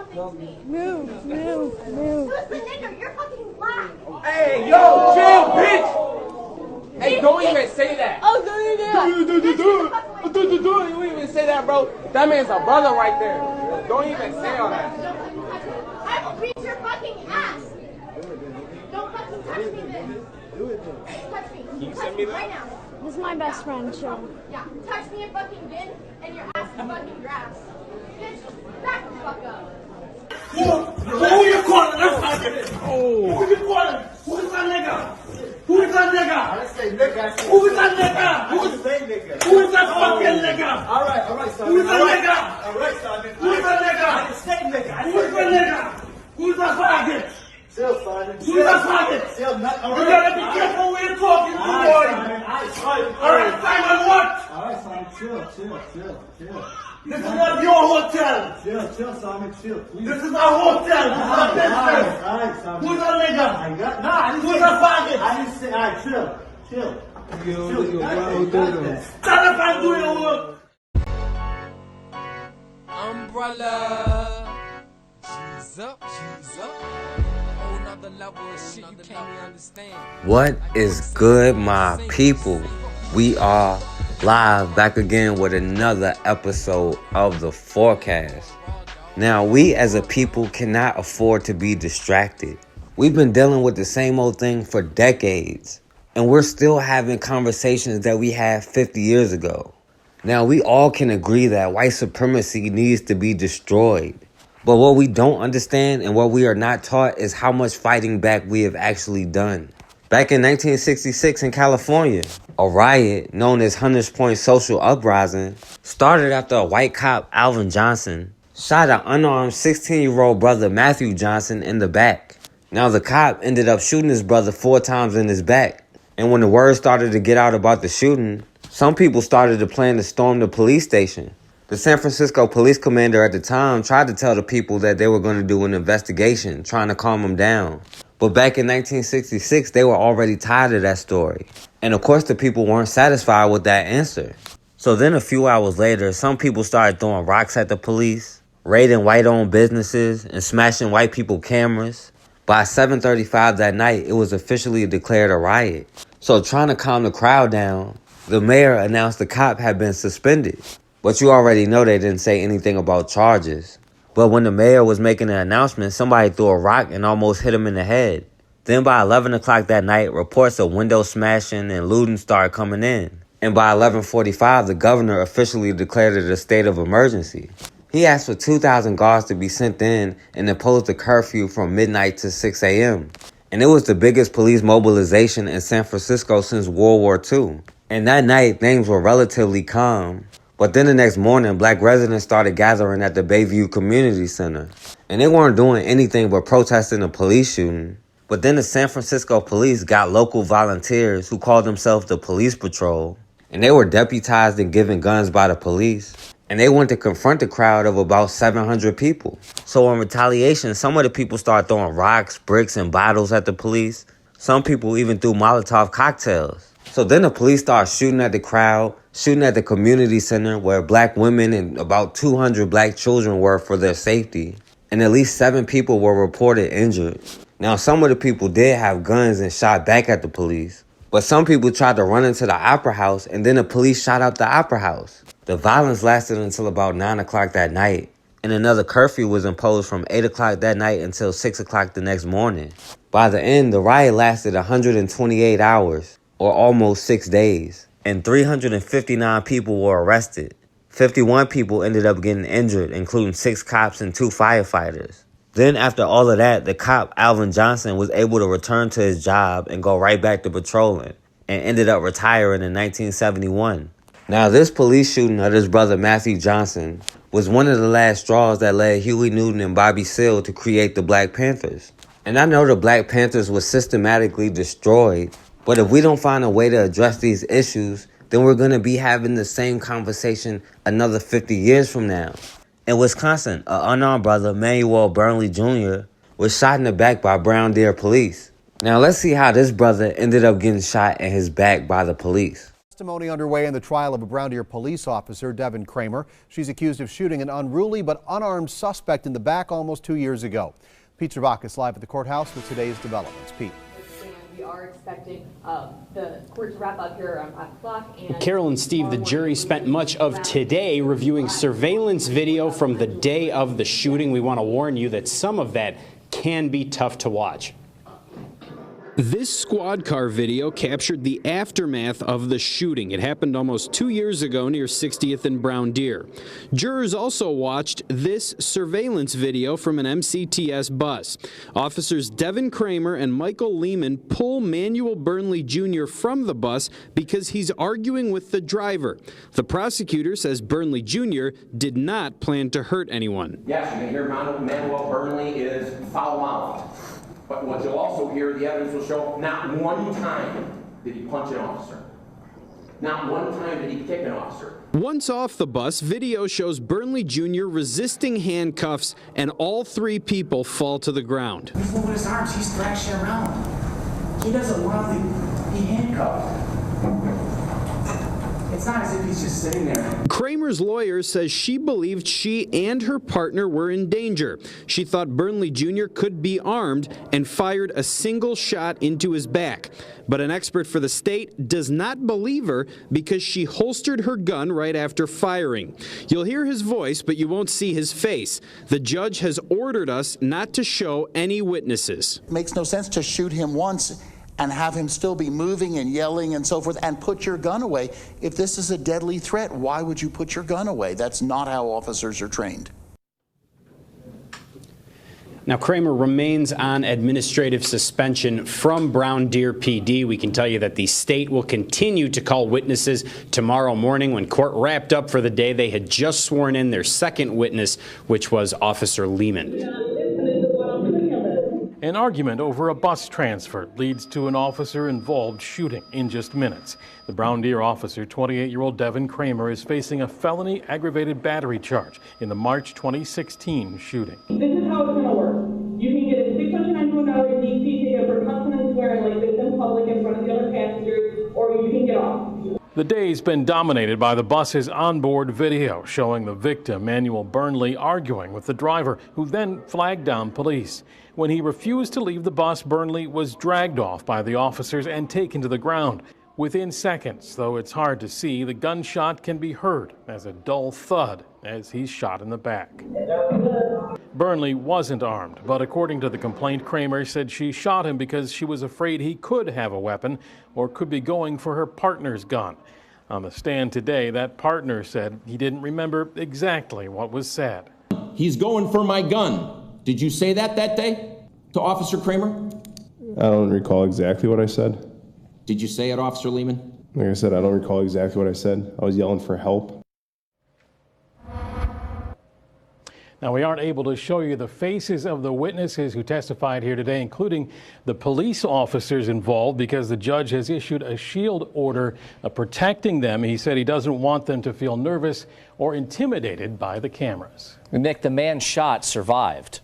something to me. Move. Who's the nigger? You're fucking black. Hey, yo, chill, bitch! Hey, don't even say that. Oh, don't you do that? You don't even say that, bro. That man's a brother right there. Don't even say all that. I will beat your fucking ass. Don't fucking touch me then. Touch me. Can you Touch send me that? right now. This is my best friend, chill. Yeah, touch me and fucking bin and your ass is fucking grass. Bitch, back the fuck up. Who you calling? Let's talk it. Who you calling? Who is that nigga? Who is that nigga? I didn't say nigga. Who is that nigga? Who is that nigga? Who is that fucking nigga? All right, Simon. Who is that nigga? All right, Simon. Who is that nigga? I didn't say nigga. Who is that nigga? Who is that faggot? Chill, Simon. Who is that faggot? Chill, not. All You right. gotta be careful when you're talking to boy. All right, Simon, what? All right, Simon. Chill. This is not your hotel. Chill, Simon. Chill, please. This is our hotel. This is our business. All right, Simon. Who's that nigga? I didn't Who's say that faggot? I didn't say. All right, chill. Tell if I'm doing your work. Umbrella. She's up. Whole nother level of shit you can't even understand. What is good, my people? We are live back again with another episode of The Forecast. Now, we as a people cannot afford to be distracted. We've been dealing with the same old thing for decades, and we're still having conversations that we had 50 years ago. Now, we all can agree that white supremacy needs to be destroyed. But what we don't understand and what we are not taught is how much fighting back we have actually done. Back in 1966 in California, a riot known as Hunters Point Social Uprising started after a white cop, Alvin Johnson, shot an unarmed 16-year-old brother, Matthew Johnson, in the back. Now, the cop ended up shooting his brother 4 times in his back. And when the word started to get out about the shooting, some people started to plan to storm the police station. The San Francisco police commander at the time tried to tell the people that they were going to do an investigation, trying to calm them down. But back in 1966, they were already tired of that story. And of course, the people weren't satisfied with that answer. So then a few hours later, some people started throwing rocks at the police, raiding white-owned businesses, and smashing white people cameras. By 7:35 that night, it was officially declared a riot. So trying to calm the crowd down, the mayor announced the cop had been suspended. But you already know they didn't say anything about charges. But when the mayor was making the announcement, somebody threw a rock and almost hit him in the head. Then by 11 o'clock that night, reports of window smashing and looting started coming in. And by 11:45, the governor officially declared it a state of emergency. He asked for 2,000 guards to be sent in and imposed a curfew from midnight to 6 a.m. And it was the biggest police mobilization in San Francisco since World War II. And that night, things were relatively calm. But then the next morning, black residents started gathering at the Bayview Community Center. And they weren't doing anything but protesting the police shooting. But then the San Francisco police got local volunteers who called themselves the Police Patrol. And they were deputized and given guns by the police. And they went to confront the crowd of about 700 people. So in retaliation, some of the people started throwing rocks, bricks, and bottles at the police. Some people even threw Molotov cocktails. So then the police started shooting at the crowd, shooting at the community center where black women and about 200 black children were for their safety. And at least 7 people were reported injured. Now, some of the people did have guns and shot back at the police. But some people tried to run into the Opera House and then the police shot up the Opera House. The violence lasted until about 9 o'clock that night. And another curfew was imposed from 8 o'clock that night until 6 o'clock the next morning. By the end, the riot lasted 128 hours. Or almost 6 days, and 359 people were arrested. 51 people ended up getting injured, including 6 cops and 2 firefighters. Then after all of that, the cop, Alvin Johnson, was able to return to his job and go right back to patrolling, and ended up retiring in 1971. Now, this police shooting of his brother Matthew Johnson was one of the last straws that led Huey Newton and Bobby Seale to create the Black Panthers. And I know the Black Panthers was systematically destroyed, but if we don't find a way to address these issues, then we're going to be having the same conversation another 50 years from now. In Wisconsin, an unarmed brother, Manuel Burnley Jr., was shot in the back by Brown Deer police. Now let's see how this brother ended up getting shot in his back by the police. Testimony underway in the trial of a Brown Deer police officer, Devon Kraemer. She's accused of shooting an unruly but unarmed suspect in the back almost 2 years ago. Pete Zervakis live at the courthouse with today's developments. Pete. We are expecting the court to wrap up here around 5 o'clock. Carol and Steve, the jury spent much of today reviewing surveillance video from the day of the shooting. We want to warn you that some of that can be tough to watch. This squad car video captured the aftermath of the shooting. It happened almost 2 years ago near 60th and Brown Deer. Jurors also watched this surveillance video from an MCTS bus. Officers Devon Kraemer and Michael Leeman pull Manuel Burnley Jr. from the bus because he's arguing with the driver. The prosecutor says Burnley Jr. did not plan to hurt anyone. Yes, you can hear Manuel Burnley is foul-mouthed. But what you'll also hear, the evidence will show, not one time did he punch an officer. Not one time did he kick an officer. Once off the bus, video shows Burnley Jr. resisting handcuffs, and all three people fall to the ground. He's moving his arms, he's thrashing around. He doesn't want to be handcuffed. It's not as if he's just sitting there. Kramer's lawyer says she believed she and her partner were in danger. She thought Burnley Jr. could be armed and fired a single shot into his back. But an expert for the state does not believe her because she holstered her gun right after firing. You'll hear his voice, but you won't see his face. The judge has ordered us not to show any witnesses. It makes no sense to shoot him once and have him still be moving and yelling and so forth and put your gun away. If this is a deadly threat, why would you put your gun away? That's not how officers are trained. Now, Kraemer remains on administrative suspension from Brown Deer PD. We can tell you that the state will continue to call witnesses tomorrow morning. When court wrapped up for the day, they had just sworn in their second witness, which was Officer Leeman. An argument over a bus transfer leads to an officer-involved shooting in just minutes. The Brown Deer officer, 28-year-old Devon Kraemer, is facing a felony aggravated battery charge in the March 2016 shooting. This is how it's going to work. You can get a $691 DC ticket for cussing and swearing like this in public in front of the other passengers, or you can get off. The day's been dominated by the bus's onboard video showing the victim, Manuel Burnley, arguing with the driver, who then flagged down police. When he refused to leave the bus, Burnley was dragged off by the officers and taken to the ground. Within seconds, though it's hard to see, the gunshot can be heard as a dull thud as he's shot in the back. Burnley wasn't armed, but according to the complaint, Kraemer said she shot him because she was afraid he could have a weapon or could be going for her partner's gun. On the stand today, that partner said he didn't remember exactly what was said. He's going for my gun. Did you say that day to Officer Kraemer? I don't recall exactly what I said. Did you say it, Officer Leeman? Like I said, I don't recall exactly what I said. I was yelling for help. Now, we aren't able to show you the faces of the witnesses who testified here today, including the police officers involved, because the judge has issued a shield order protecting them. He said he doesn't want them to feel nervous or intimidated by the cameras. Nick, the man shot survived.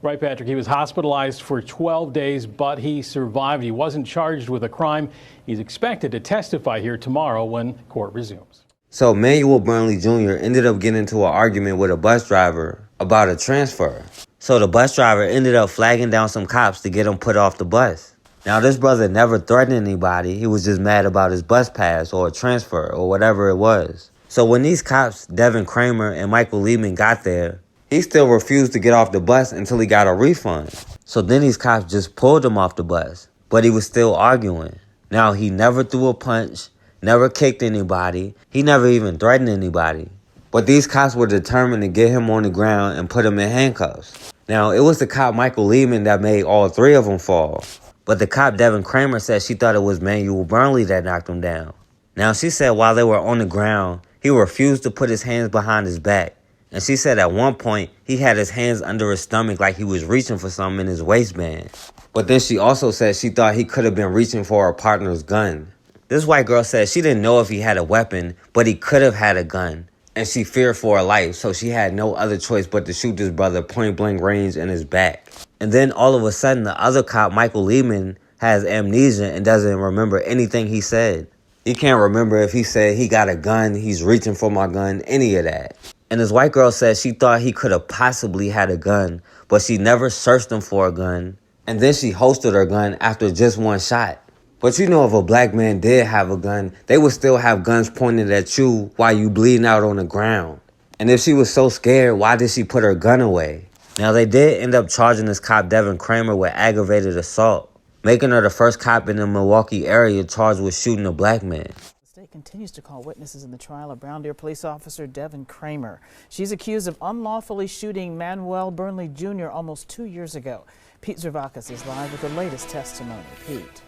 Right, Patrick. He was hospitalized for 12 days, but he survived. He wasn't charged with a crime. He's expected to testify here tomorrow when court resumes. So Manuel Burnley Jr. ended up getting into an argument with a bus driver about a transfer. So the bus driver ended up flagging down some cops to get him put off the bus. Now, this brother never threatened anybody. He was just mad about his bus pass or a transfer or whatever it was. So when these cops, Devon Kraemer and Michael Leeman, got there, he still refused to get off the bus until he got a refund. So then these cops just pulled him off the bus, but he was still arguing. Now, he never threw a punch, never kicked anybody. He never even threatened anybody. But these cops were determined to get him on the ground and put him in handcuffs. Now, it was the cop Michael Leeman that made all three of them fall. But the cop Devon Kraemer said she thought it was Manuel Burnley that knocked him down. Now, she said while they were on the ground, he refused to put his hands behind his back. And she said at one point, he had his hands under his stomach like he was reaching for something in his waistband. But then she also said she thought he could have been reaching for her partner's gun. This white girl said she didn't know if he had a weapon, but he could have had a gun. And she feared for her life, so she had no other choice but to shoot this brother point blank range in his back. And then all of a sudden, the other cop, Michael Leeman, has amnesia and doesn't remember anything he said. He can't remember if he said he got a gun, he's reaching for my gun, any of that. And this white girl said she thought he could have possibly had a gun, but she never searched him for a gun. And then she holstered her gun after just one shot. But you know, if a black man did have a gun, they would still have guns pointed at you while you bleeding out on the ground. And if she was so scared, why did she put her gun away? Now, they did end up charging this cop, Devon Kraemer, with aggravated assault, making her the first cop in the Milwaukee area charged with shooting a black man. The state continues to call witnesses in the trial of Brown Deer police officer Devon Kraemer. She's accused of unlawfully shooting Manuel Burnley Jr. almost 2 years ago. Pete Zervakis is live with the latest testimony. Pete.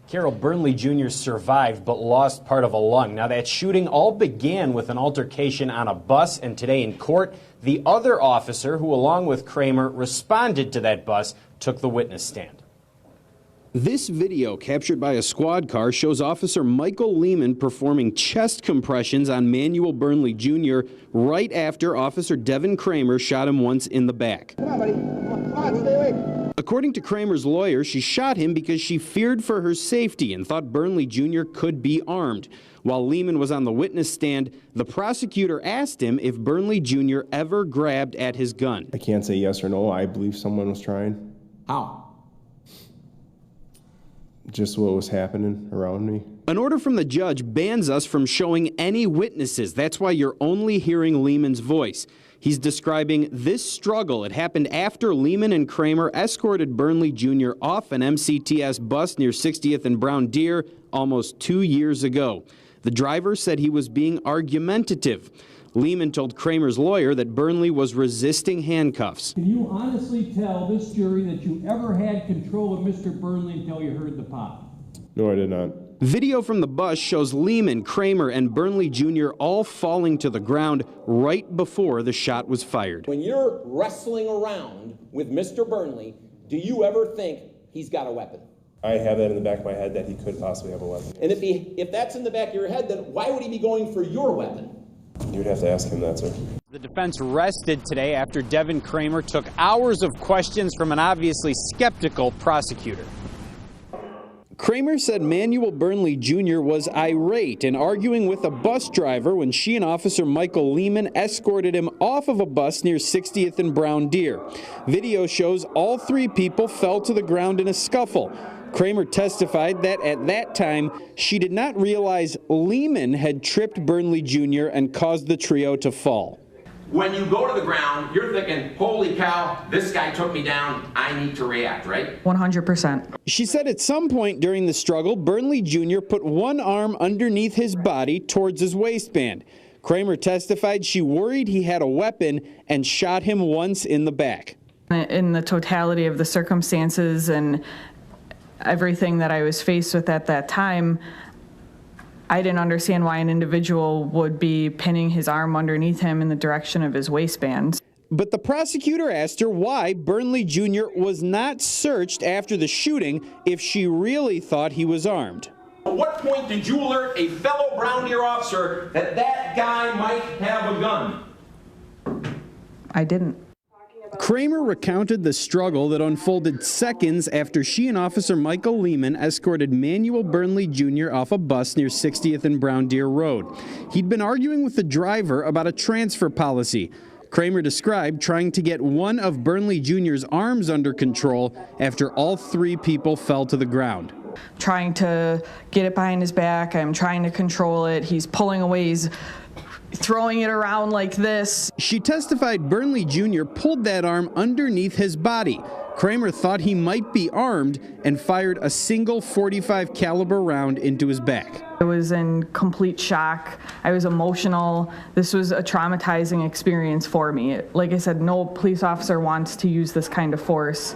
Carol, Burnley Jr. survived but lost part of a lung. Now, that shooting all began with an altercation on a bus, and today in court, the other officer who, along with Kraemer, responded to that bus, took the witness stand. This video, captured by a squad car, shows Officer Michael Leeman performing chest compressions on Manuel Burnley Jr. right after Officer Devon Kraemer shot him once in the back. Come on, buddy. Come on, stay away. According to Kramer's lawyer, she shot him because she feared for her safety and thought Burnley Jr. could be armed. While Leeman was on the witness stand, the prosecutor asked him if Burnley Jr. ever grabbed at his gun. I can't say yes or no. I believe someone was trying. How? Just what was happening around me. An order from the judge bans us from showing any witnesses. That's why you're only hearing Leeman's voice. He's describing this struggle. It happened after Leeman and Kraemer escorted Burnley Jr. off an MCTS bus near 60th and Brown Deer almost 2 years ago. The driver said he was being argumentative. Leeman told Kramer's lawyer that Burnley was resisting handcuffs. Can you honestly tell this jury that you ever had control of Mr. Burnley until you heard the pop? No, I did not. Video from the bus shows Leeman, Kraemer, and Burnley Jr. all falling to the ground right before the shot was fired. When you're wrestling around with Mr. Burnley, do you ever think he's got a weapon? I have that in the back of my head that he could possibly have a weapon. And if that's in the back of your head, then why would he be going for your weapon? You'd have to ask him that, sir. The defense rested today after Devon Kraemer took hours of questions from an obviously skeptical prosecutor. Kraemer said Manuel Burnley Jr. was irate and arguing with a bus driver when she and Officer Michael Leeman escorted him off of a bus near 60th and Brown Deer. Video shows all three people fell to the ground in a scuffle. Kraemer testified that at that time, she did not realize Leeman had tripped Burnley Jr. and caused the trio to fall. When you go to the ground, you're thinking, holy cow, this guy took me down, I need to react, right? 100%. She said at some point during the struggle, Burnley Jr. put one arm underneath his body towards his waistband. Kraemer testified she worried he had a weapon and shot him once in the back. In the totality of the circumstances and everything that I was faced with at that time, I didn't understand why an individual would be pinning his arm underneath him in the direction of his waistband. But the prosecutor asked her why Burnley Jr. was not searched after the shooting if she really thought he was armed. At what point did you alert a fellow Brown Deer officer that that guy might have a gun? I didn't. Kraemer recounted the struggle that unfolded seconds after she and Officer Michael Leeman escorted Manuel Burnley Jr. off a bus near 60th and Brown Deer Road. He'd been arguing with the driver about a transfer policy. Kraemer described trying to get one of Burnley Jr.'s arms under control after all three people fell to the ground. Trying to get it behind his back, I'm trying to control it, he's pulling away, he's throwing it around like this. She testified Burnley Jr. pulled that arm underneath his body. Kraemer thought he might be armed and fired a single .45 caliber round into his back. I was in complete shock. I was emotional. This was a traumatizing experience for me. Like I said, no police officer wants to use this kind of force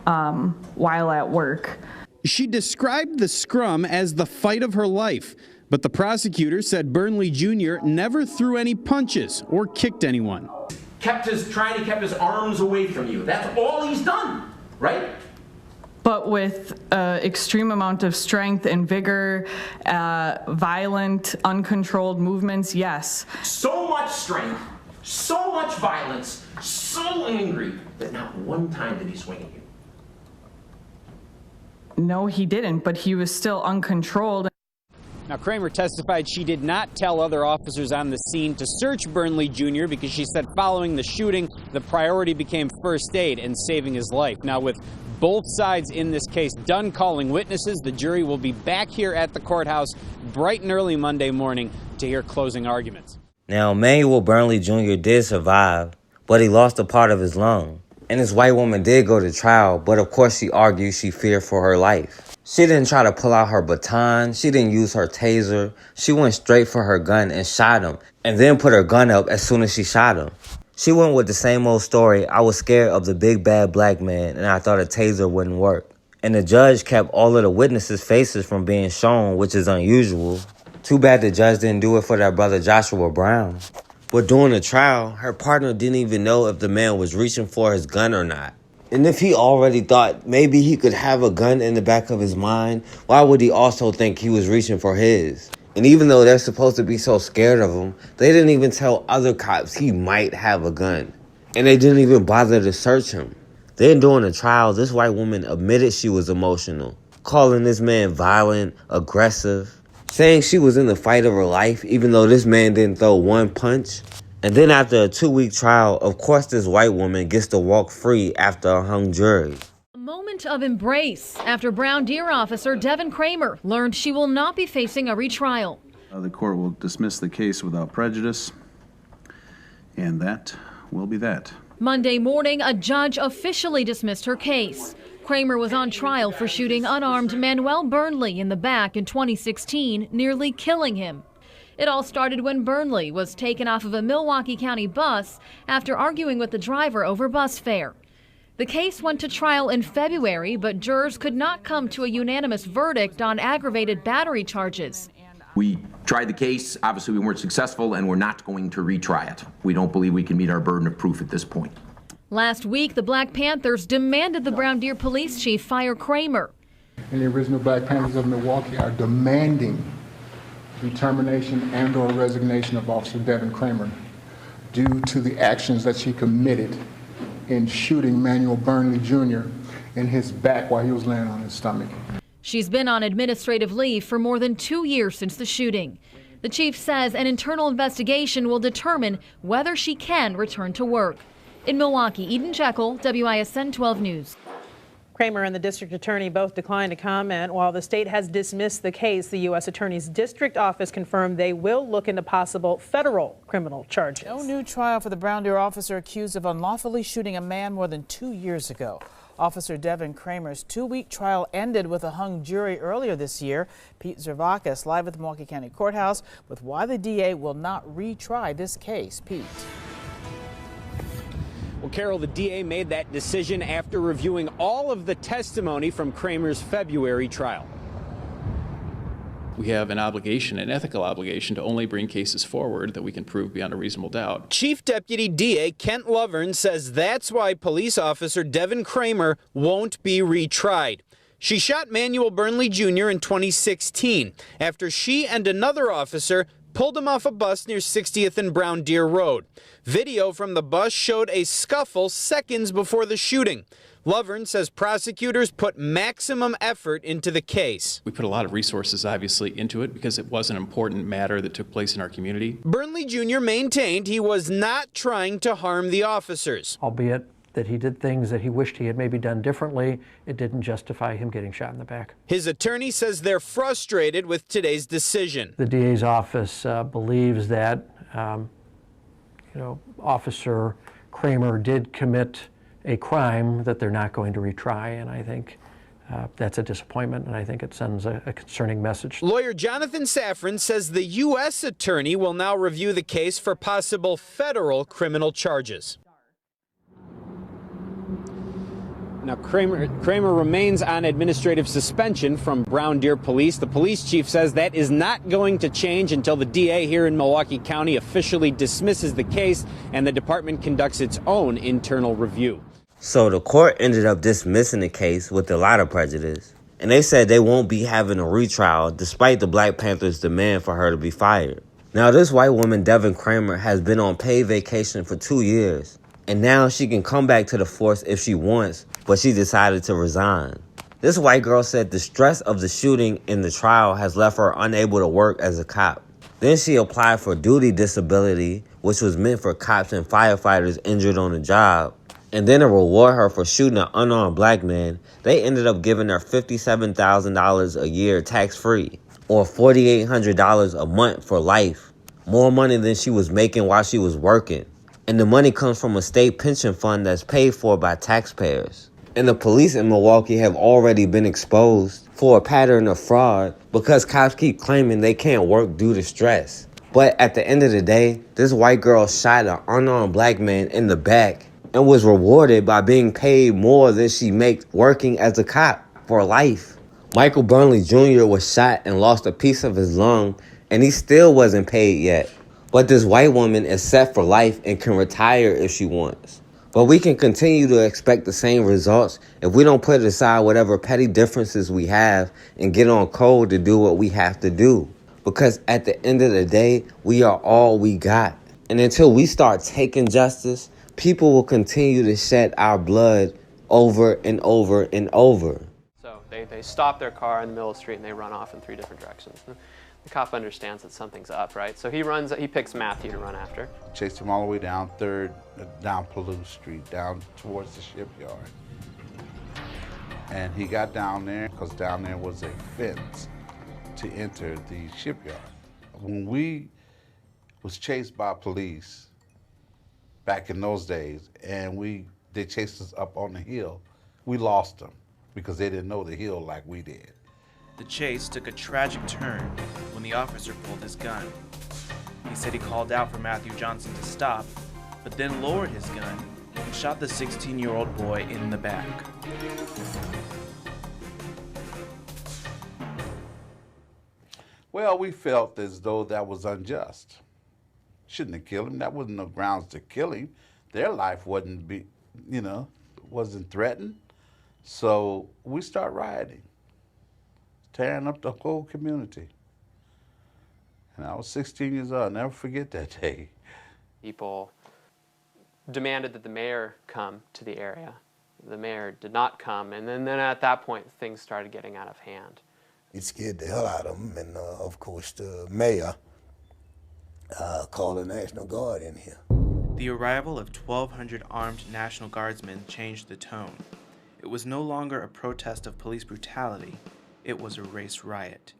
while at work. She described the scrum as the fight of her life. But the prosecutor said Burnley Jr. never threw any punches or kicked anyone. Trying to keep his arms away from you. That's all he's done, right? But with extreme amount of strength and vigor, violent, uncontrolled movements, yes. So much strength, so much violence, so angry that not one time did he swing at you. No, he didn't, but he was still uncontrolled. Now, Kraemer testified she did not tell other officers on the scene to search Burnley Jr. because she said following the shooting, the priority became first aid and saving his life. Now, with both sides in this case done calling witnesses, the jury will be back here at the courthouse bright and early Monday morning to hear closing arguments. Now, Manuel Burnley Jr. did survive, but he lost a part of his lung. And this white woman did go to trial, but of course she argued she feared for her life. She didn't try to pull out her baton. She didn't use her taser. She went straight for her gun and shot him, and then put her gun up as soon as she shot him. She went with the same old story. I was scared of the big bad black man, and I thought a taser wouldn't work. And the judge kept all of the witnesses' faces from being shown, which is unusual. Too bad the judge didn't do it for their brother Joshua Brown. But during the trial, her partner didn't even know if the man was reaching for his gun or not. And if he already thought maybe he could have a gun in the back of his mind, why would he also think he was reaching for his? And even though they're supposed to be so scared of him, they didn't even tell other cops he might have a gun. And they didn't even bother to search him. Then during the trial, this white woman admitted she was emotional, calling this man violent, aggressive, saying she was in the fight of her life even though this man didn't throw one punch. And then after a 2-week trial, of course this white woman gets to walk free after a hung jury. A moment of embrace after Brown Deer officer Devon Kraemer learned she will not be facing a retrial. The court will dismiss the case without prejudice, and that will be that. Monday morning, a judge officially dismissed her case. Kraemer was on trial for shooting unarmed Manuel Burnley in the back in 2016, nearly killing him. It all started when Burnley was taken off of a Milwaukee County bus after arguing with the driver over bus fare. The case went to trial in February, but jurors could not come to a unanimous verdict on aggravated battery charges. We tried the case. Obviously, we weren't successful, and we're not going to retry it. We don't believe we can meet our burden of proof at this point. Last week, the Black Panthers demanded the Brown Deer police chief fire Kraemer. And the original Black Panthers of Milwaukee are demanding the termination and or resignation of Officer Devon Kraemer due to the actions that she committed in shooting Manuel Burnley Jr. in his back while he was laying on his stomach. She's been on administrative leave for more than 2 years since the shooting. The chief says an internal investigation will determine whether she can return to work. In Milwaukee, Eden Jekyll, WISN 12 News. Kraemer and the district attorney both declined to comment. While the state has dismissed the case, the U.S. Attorney's District Office confirmed they will look into possible federal criminal charges. No new trial for the Brown Deer officer accused of unlawfully shooting a man more than 2 years ago. Officer Devon Kraemer's 2-week trial ended with a hung jury earlier this year. Pete Zervakis live at the Milwaukee County Courthouse with why the DA will not retry this case. Pete. Well, Carol, the DA made that decision after reviewing all of the testimony from Kraemer's February trial. We have an obligation, an ethical obligation, to only bring cases forward that we can prove beyond a reasonable doubt. Chief Deputy DA Kent Lovern says that's why police officer Devon Kraemer won't be retried. She shot Manuel Burnley Jr. in 2016 after she and another officer pulled him off a bus near 60th and Brown Deer Road. Video from the bus showed a scuffle seconds before the shooting. Lovern says prosecutors put maximum effort into the case. We put a lot of resources, obviously, into it because it was an important matter that took place in our community. Burnley Jr. maintained he was not trying to harm the officers. Albeit that he did things that he wished he had maybe done differently, it didn't justify him getting shot in the back. His attorney says they're frustrated with today's decision. The DA's office believes that, Officer Kraemer did commit a crime that they're not going to retry, and I think that's a disappointment, and I think it sends a concerning message. Lawyer Jonathan Safran says the U.S. attorney will now review the case for possible federal criminal charges. Now, Kraemer remains on administrative suspension from Brown Deer Police. The police chief says that is not going to change until the DA here in Milwaukee County officially dismisses the case and the department conducts its own internal review. So the court ended up dismissing the case with a lot of prejudice. And they said they won't be having a retrial despite the Black Panthers' demand for her to be fired. Now, this white woman, Devon Kraemer, has been on paid vacation for 2 years. And now she can come back to the force if she wants, but she decided to resign. This white girl said the stress of the shooting in the trial has left her unable to work as a cop. Then she applied for duty disability, which was meant for cops and firefighters injured on the job. And then to reward her for shooting an unarmed black man, they ended up giving her $57,000 a year tax-free, or $4,800 a month for life. More money than she was making while she was working. And the money comes from a state pension fund that's paid for by taxpayers. And the police in Milwaukee have already been exposed for a pattern of fraud because cops keep claiming they can't work due to stress. But at the end of the day, this white girl shot an unarmed black man in the back and was rewarded by being paid more than she makes working as a cop for life. Michael Burnley Jr. was shot and lost a piece of his lung, and he still wasn't paid yet. But this white woman is set for life and can retire if she wants. But we can continue to expect the same results if we don't put aside whatever petty differences we have and get on code to do what we have to do. Because at the end of the day, we are all we got. And until we start taking justice, people will continue to shed our blood over and over and over. So they stop their car in the middle of the street and they run off in 3 different directions. The cop understands that something's up, right? So he picks Matthew to run after. Chased him all the way down 3rd, down Palouse Street, down towards the shipyard. And he got down there because down there was a fence to enter the shipyard. When we was chased by police back in those days, and they chased us up on the hill, we lost them because they didn't know the hill like we did. The chase took a tragic turn when the officer pulled his gun. He said he called out for Matthew Johnson to stop, but then lowered his gun and shot the 16-year-old boy in the back. Well, we felt as though that was unjust. Shouldn't have killed him. That wasn't no grounds to kill him. Their life wasn't threatened. So we start rioting, tearing up the whole community. And I was 16 years old. I'll never forget that day. People demanded that the mayor come to the area. The mayor did not come, and then at that point, things started getting out of hand. It scared the hell out of them, and of course the mayor called the National Guard in here. The arrival of 1,200 armed National Guardsmen changed the tone. It was no longer a protest of police brutality. It was a race riot.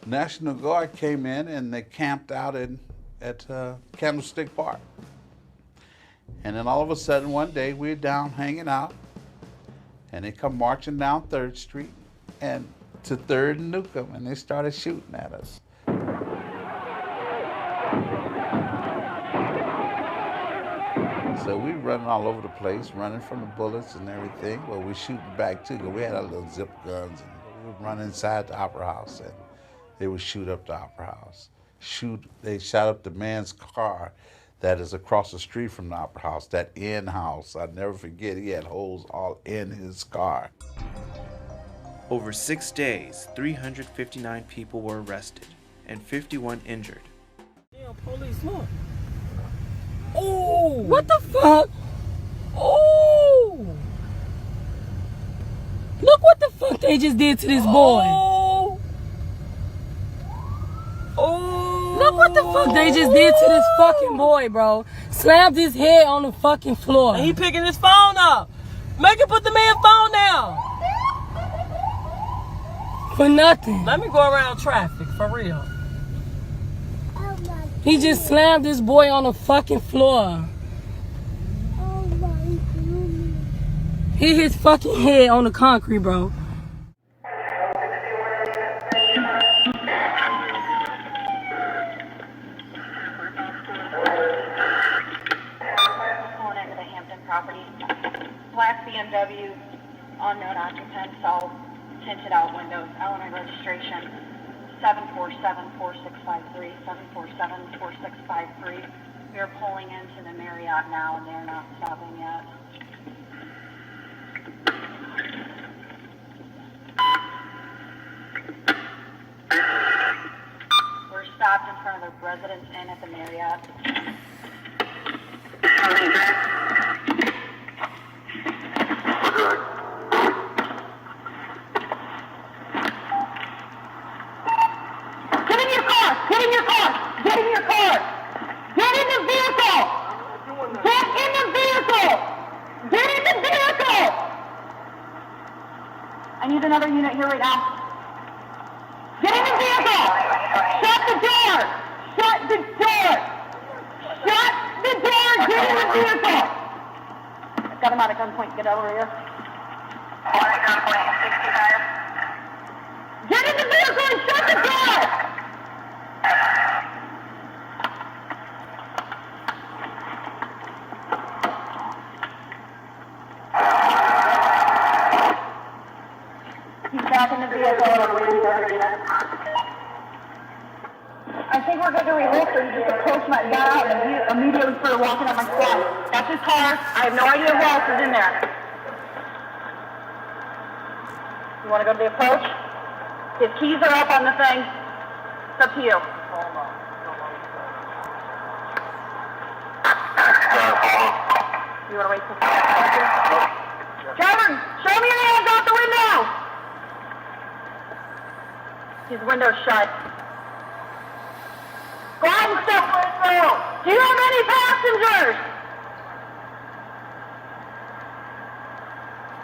National Guard came in and they camped out at Candlestick Park. And then all of a sudden one day we're down hanging out and they come marching down 3rd Street and to 3rd and Newcomb, and they started shooting at us. So we running all over the place, running from the bullets and everything. Well, we shooting back too, because we had our little zip guns, and we would run inside the Opera House, and they would shoot up the Opera House. They shot up the man's car that is across the street from the Opera House, that in house. I'll never forget, he had holes all in his car. Over 6 days, 359 people were arrested and 51 injured. Damn, police, look. Oh! What the fuck? Oh! Look what the fuck they just did to this boy. Oh! Oh! Look what the fuck they just did to this fucking boy, bro. Slammed his head on the fucking floor. And he picking his phone up. Make him put the man's phone down. For nothing. Let me go around traffic, for real. He just slammed this boy on the fucking floor. Oh my goodness. Hit his fucking head on the concrete, bro. Pulling into the Hampton property. Black BMW, unknown occupants, all tinted out windows, Illinois registration. 747-4653, 747-4653. We are pulling into the Marriott now, and they're not stopping yet. We're stopped in front of the Residence Inn at the Marriott. Get in your car! Get in your car! Get in the vehicle! Get in the vehicle! Get in the vehicle! I need another unit here right now. Get in the vehicle! Shut the door! Shut the door! Shut the door! Get in the vehicle! Got him out at gunpoint. Get over here. Gunpoint 65. Get in the vehicle and shut the door! He's back in the vehicle. I think we're going to release him. He just approached my got out and he immediately started walking up my squad. That's his car. I have no idea who else is in there. You want to go to the approach? His keys are up on the thing. It's up to you. You want to wait till Kevin, show me your hands out the window! His window's shut. Go ahead and step through. Do you have any passengers?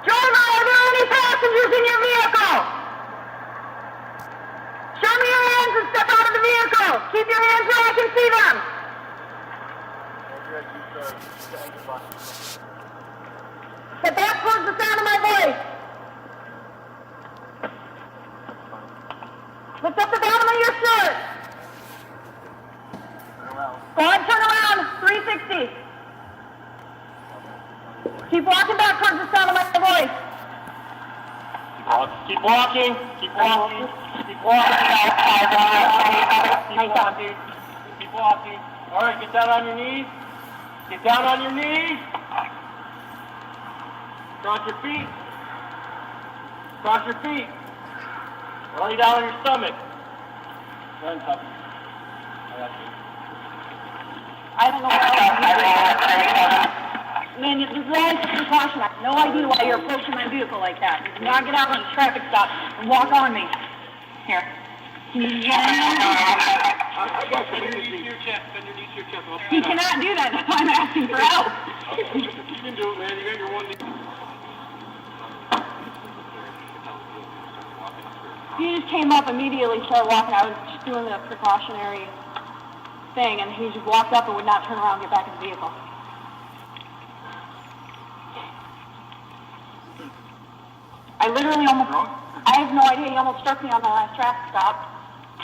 Driver, are there any passengers in your vehicle? Show me your hands and step out of the vehicle. Keep your hands where I can see them. Step back towards the sound of my voice. Lift up the bottom of your shirt. Go ahead, turn around. 360. Keep walking back towards the sound of my voice. Keep walking. Keep walking. Keep walking. Keep walking. Keep walking. All right, get down on your knees. Get down on your knees. Cross your feet. Cross your feet. Lay down on your stomach. Go ahead, Tuffy. I got you. I don't know what else. Man, this is all precaution. I have no idea why you're approaching my vehicle like that. You do not get out on a traffic stop and walk on me. Here. Can you get He cannot do that. That's why I'm asking for help. You can do it, man. You got your one knee. He just came up immediately, started walking. I was just doing the precautionary thing, and he just walked up and would not turn around and get back in the vehicle. I literally I have no idea. He almost struck me on my last traffic stop.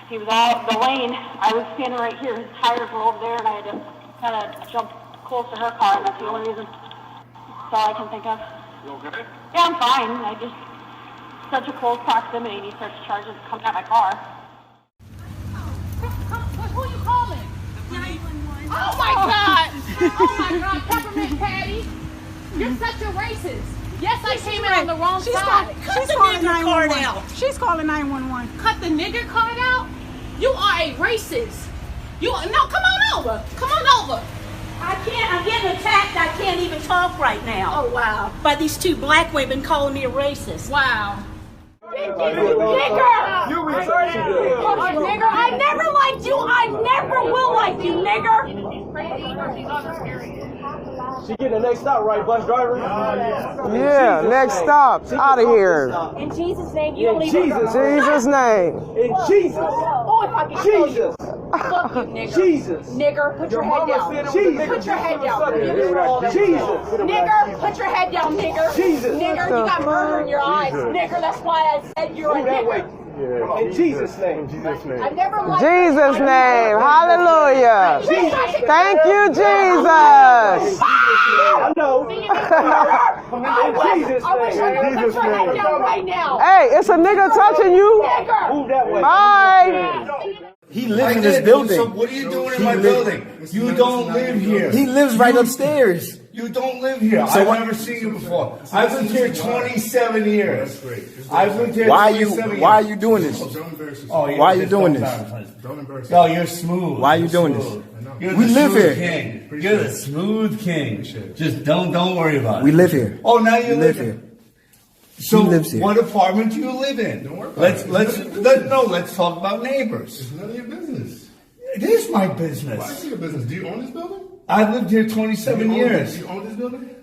He was out the lane. I was standing right here. His tires were over there, and I had to kind of jump close to her car, and that's the only reason. That's all I can think of. You okay? Yeah, I'm fine. I just, such a close proximity, and he starts charging, coming at my car. Who you calling? 911. Oh my God! Oh my God, Peppermint Patty! You're such a racist. Yes, I came in on the wrong side. She's calling 911. She's calling 911. Cut the nigger card out? You are a racist. No, come on over. Come on over. I'm getting attacked. I can't even talk right now. Oh, wow. By these two black women calling me a racist. Wow. Nigger! Nigger, I never liked you. I never will like you, nigger. She getting the next stop, right, bus driver? Yeah, next stop. Out of here. In Jesus' name, you don't even. Jesus' name. In Jesus. Oh, if I can kill you. Fuck you, nigger. Jesus. Nigger, put your head down. Jesus. Put your head down. Jesus. Nigger, put your head down, nigger. Jesus. Nigger, you got murder in your eyes. Nigger, that's why I said you're a nigger. Yeah. In Jesus' name. In Jesus' name. I never liked Jesus' name. Hallelujah. Thank you, Jesus. I know. I wish I could put your head down right now. Hey, it's a nigga touching you. Move that way. Bye. He lives in this building. So what are you doing in my building? You don't live here. He lives right upstairs. You don't live here. So I've never seen you before. I've lived here 27 years. I've lived here 27 years. Why are you doing this? Oh, why are you doing this? Don't embarrass yourself. No, you're smooth. Why are you doing this? We live here. King. You're the smooth king. Just don't worry about it. We live here. Oh, now you live here. So he lives here. What apartment do you live in? Don't worry about it. Let's talk about neighbors. It's none of your business. It is my business. Why is it your business? Do you own this building? I've lived here 27 years. Do you own this building?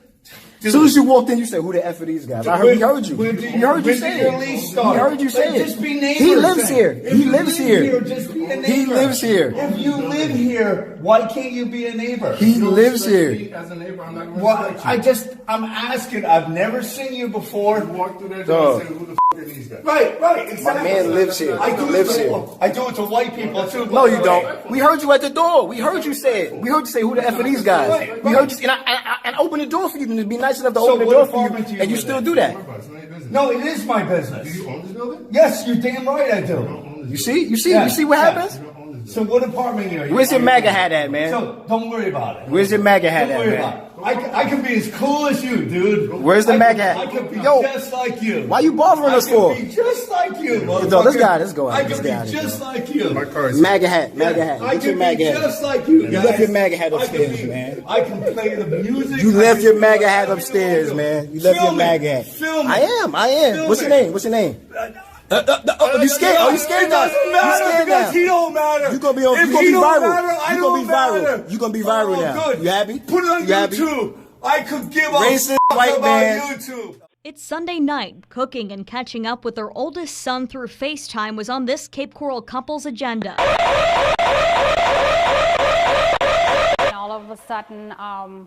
As soon as you walked in, you said, "Who the F are these guys?" We heard you. We heard you say it. We heard you say it. He lives here. He lives here. He lives here. If you live here, why can't you be a neighbor? He lives here. As a neighbor, I'm not going to Well, I'm asking. I've never seen you before. You walk through there and say, "Who the f are these guys?" Right, exactly. My man lives here. I do lives it here. to, I do it to white people too. No, you don't. We heard you at the door. We heard you say it. We heard you say, "Who the F are these guys?" We heard you, and I opened the door for you to be nice enough to open the door for you, and you still do that. No, it is my business. Do you own this building? Yes, you're damn right I do. You see what happens? So what apartment are you? Where's your MAGA hat at, man? So don't worry about it. Where's your MAGA hat Don't at, worry man? about it. I can be as cool as you, dude. Where's the MAGA hat? I can be Yo, just like you. why you bothering us for? I can be just like you, Yo, motherfucker. let's go out. I Let's can get out be of here, just bro. like you. MAGA hat. I Get your can MAGA be hat. just like you, You guys. left your MAGA hat upstairs, man. I can play the music. You I left can your do MAGA hat whatever upstairs, you want to do. man. You left your Film it. MAGA hat. Film it. I am. Film What's it. your name? You scared? Oh, you scared It now? doesn't You matter scared because now? he don't matter. You gonna be on? If You gonna he be don't viral? matter, I You gonna be don't viral? matter. You gonna be viral Oh, now? good. You happy? Put it on You happy? YouTube. I could give a Racist fuck white about man. YouTube. It's Sunday night. Cooking and catching up with their oldest son through FaceTime was on this Cape Coral couple's agenda. All of a sudden,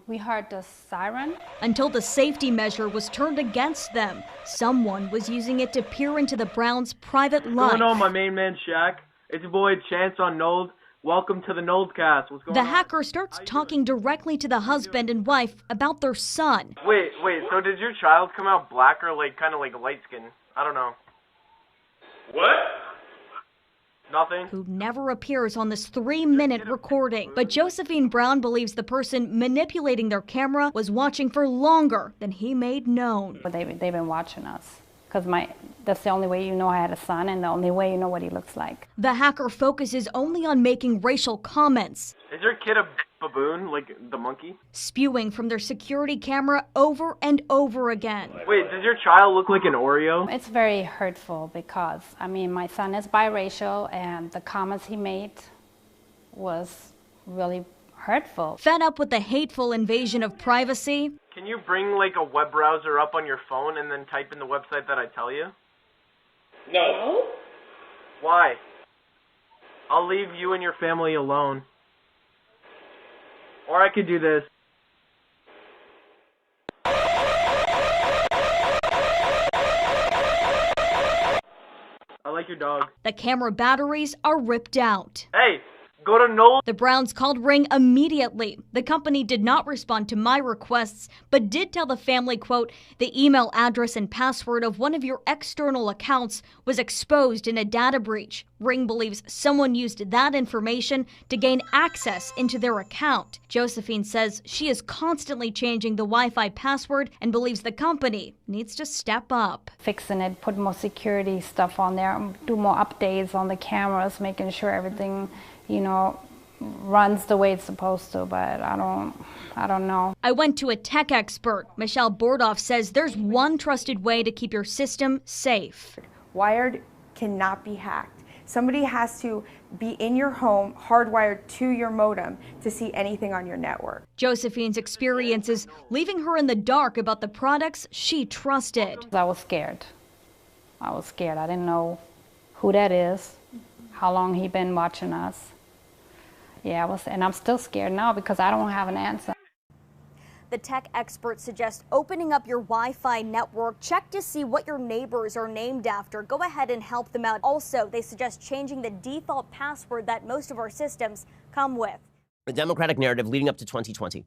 we heard the siren. Until the safety measure was turned against them. Someone was using it to peer into the Browns' private life. What's going on, my main man Shaq? It's your boy Chance on Nold. Welcome to the Noldcast. What's going The on? hacker starts talking directly to the husband and wife about their son. Wait, so did your child come out black or kind of like light skin? I don't know. What? Nothing. Who never appears on this 3-minute recording. But Josephine Brown believes the person manipulating their camera was watching for longer than he made known. But they've been watching us. Because that's the only way you know I had a son and the only way you know what he looks like. The hacker focuses only on making racial comments. Is your kid a baboon, like the monkey? Spewing from their security camera over and over again. Wait, does your child look like an Oreo? It's very hurtful because, my son is biracial and the comments he made was really hurtful. Fed up with the hateful invasion of privacy, Can you bring a web browser up on your phone and then type in the website that I tell you? No. Why? I'll leave you and your family alone. Or I could do this. I like your dog. the camera batteries are ripped out. Hey, go to Noel. The Browns called Ring immediately. The company did not respond to my requests, but did tell the family, quote, the email address and password of one of your external accounts was exposed in a data breach. Ring believes someone used that information to gain access into their account. Josephine says she is constantly changing the Wi-Fi password and believes the company needs to step up. Fixing it, put more security stuff on there, do more updates on the cameras, making sure everything, runs the way it's supposed to, but I don't know. I went to a tech expert. Michelle Bordoff says there's one trusted way to keep your system safe. Wired cannot be hacked. Somebody has to be in your home, hardwired to your modem to see anything on your network. Josephine's experiences leaving her in the dark about the products she trusted. I was scared. I didn't know who that is, how long he been watching us. Yeah, and I'm still scared now because I don't have an answer. The tech experts suggest opening up your Wi-Fi network. Check to see what your neighbors are named after. Go ahead and help them out. Also, they suggest changing the default password that most of our systems come with. The Democratic narrative leading up to 2020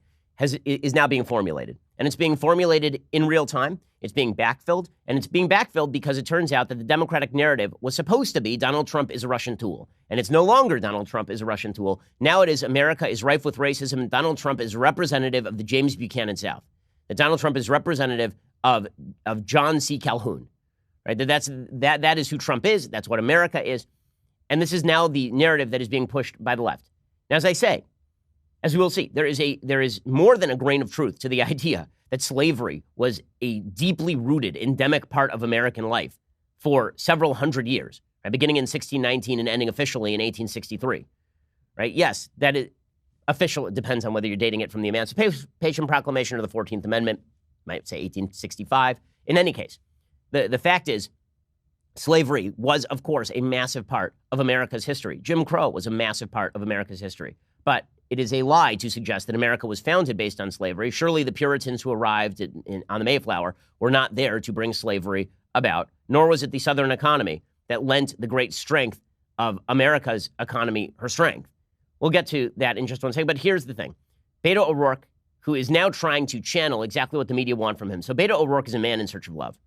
is now being formulated. And it's being formulated in real time. It's being backfilled. And it's being backfilled because it turns out that the Democratic narrative was supposed to be Donald Trump is a Russian tool. And it's no longer Donald Trump is a Russian tool. Now it is America is rife with racism. And Donald Trump is representative of the James Buchanan South. That Donald Trump is representative of John C. Calhoun. Right? That is who Trump is. That's what America is. And this is now the narrative that is being pushed by the left. Now, as I say, as we will see, there is more than a grain of truth to the idea that slavery was a deeply rooted, endemic part of American life for several hundred years, right? Beginning in 1619 and ending officially in 1863. right? Yes, that is official. It depends on whether you're dating it from the Emancipation Proclamation or the 14th Amendment. Might say 1865. In any case, the fact is, slavery was, of course, a massive part of America's history. Jim Crow was a massive part of America's history. But it is a lie to suggest that America was founded based on slavery. Surely the Puritans who arrived on the Mayflower were not there to bring slavery about, nor was it the Southern economy that lent the great strength of America's economy her strength. We'll get to that in just one second, but here's the thing. Beto O'Rourke, who is now trying to channel exactly what the media want from him. So Beto O'Rourke is a man in search of love.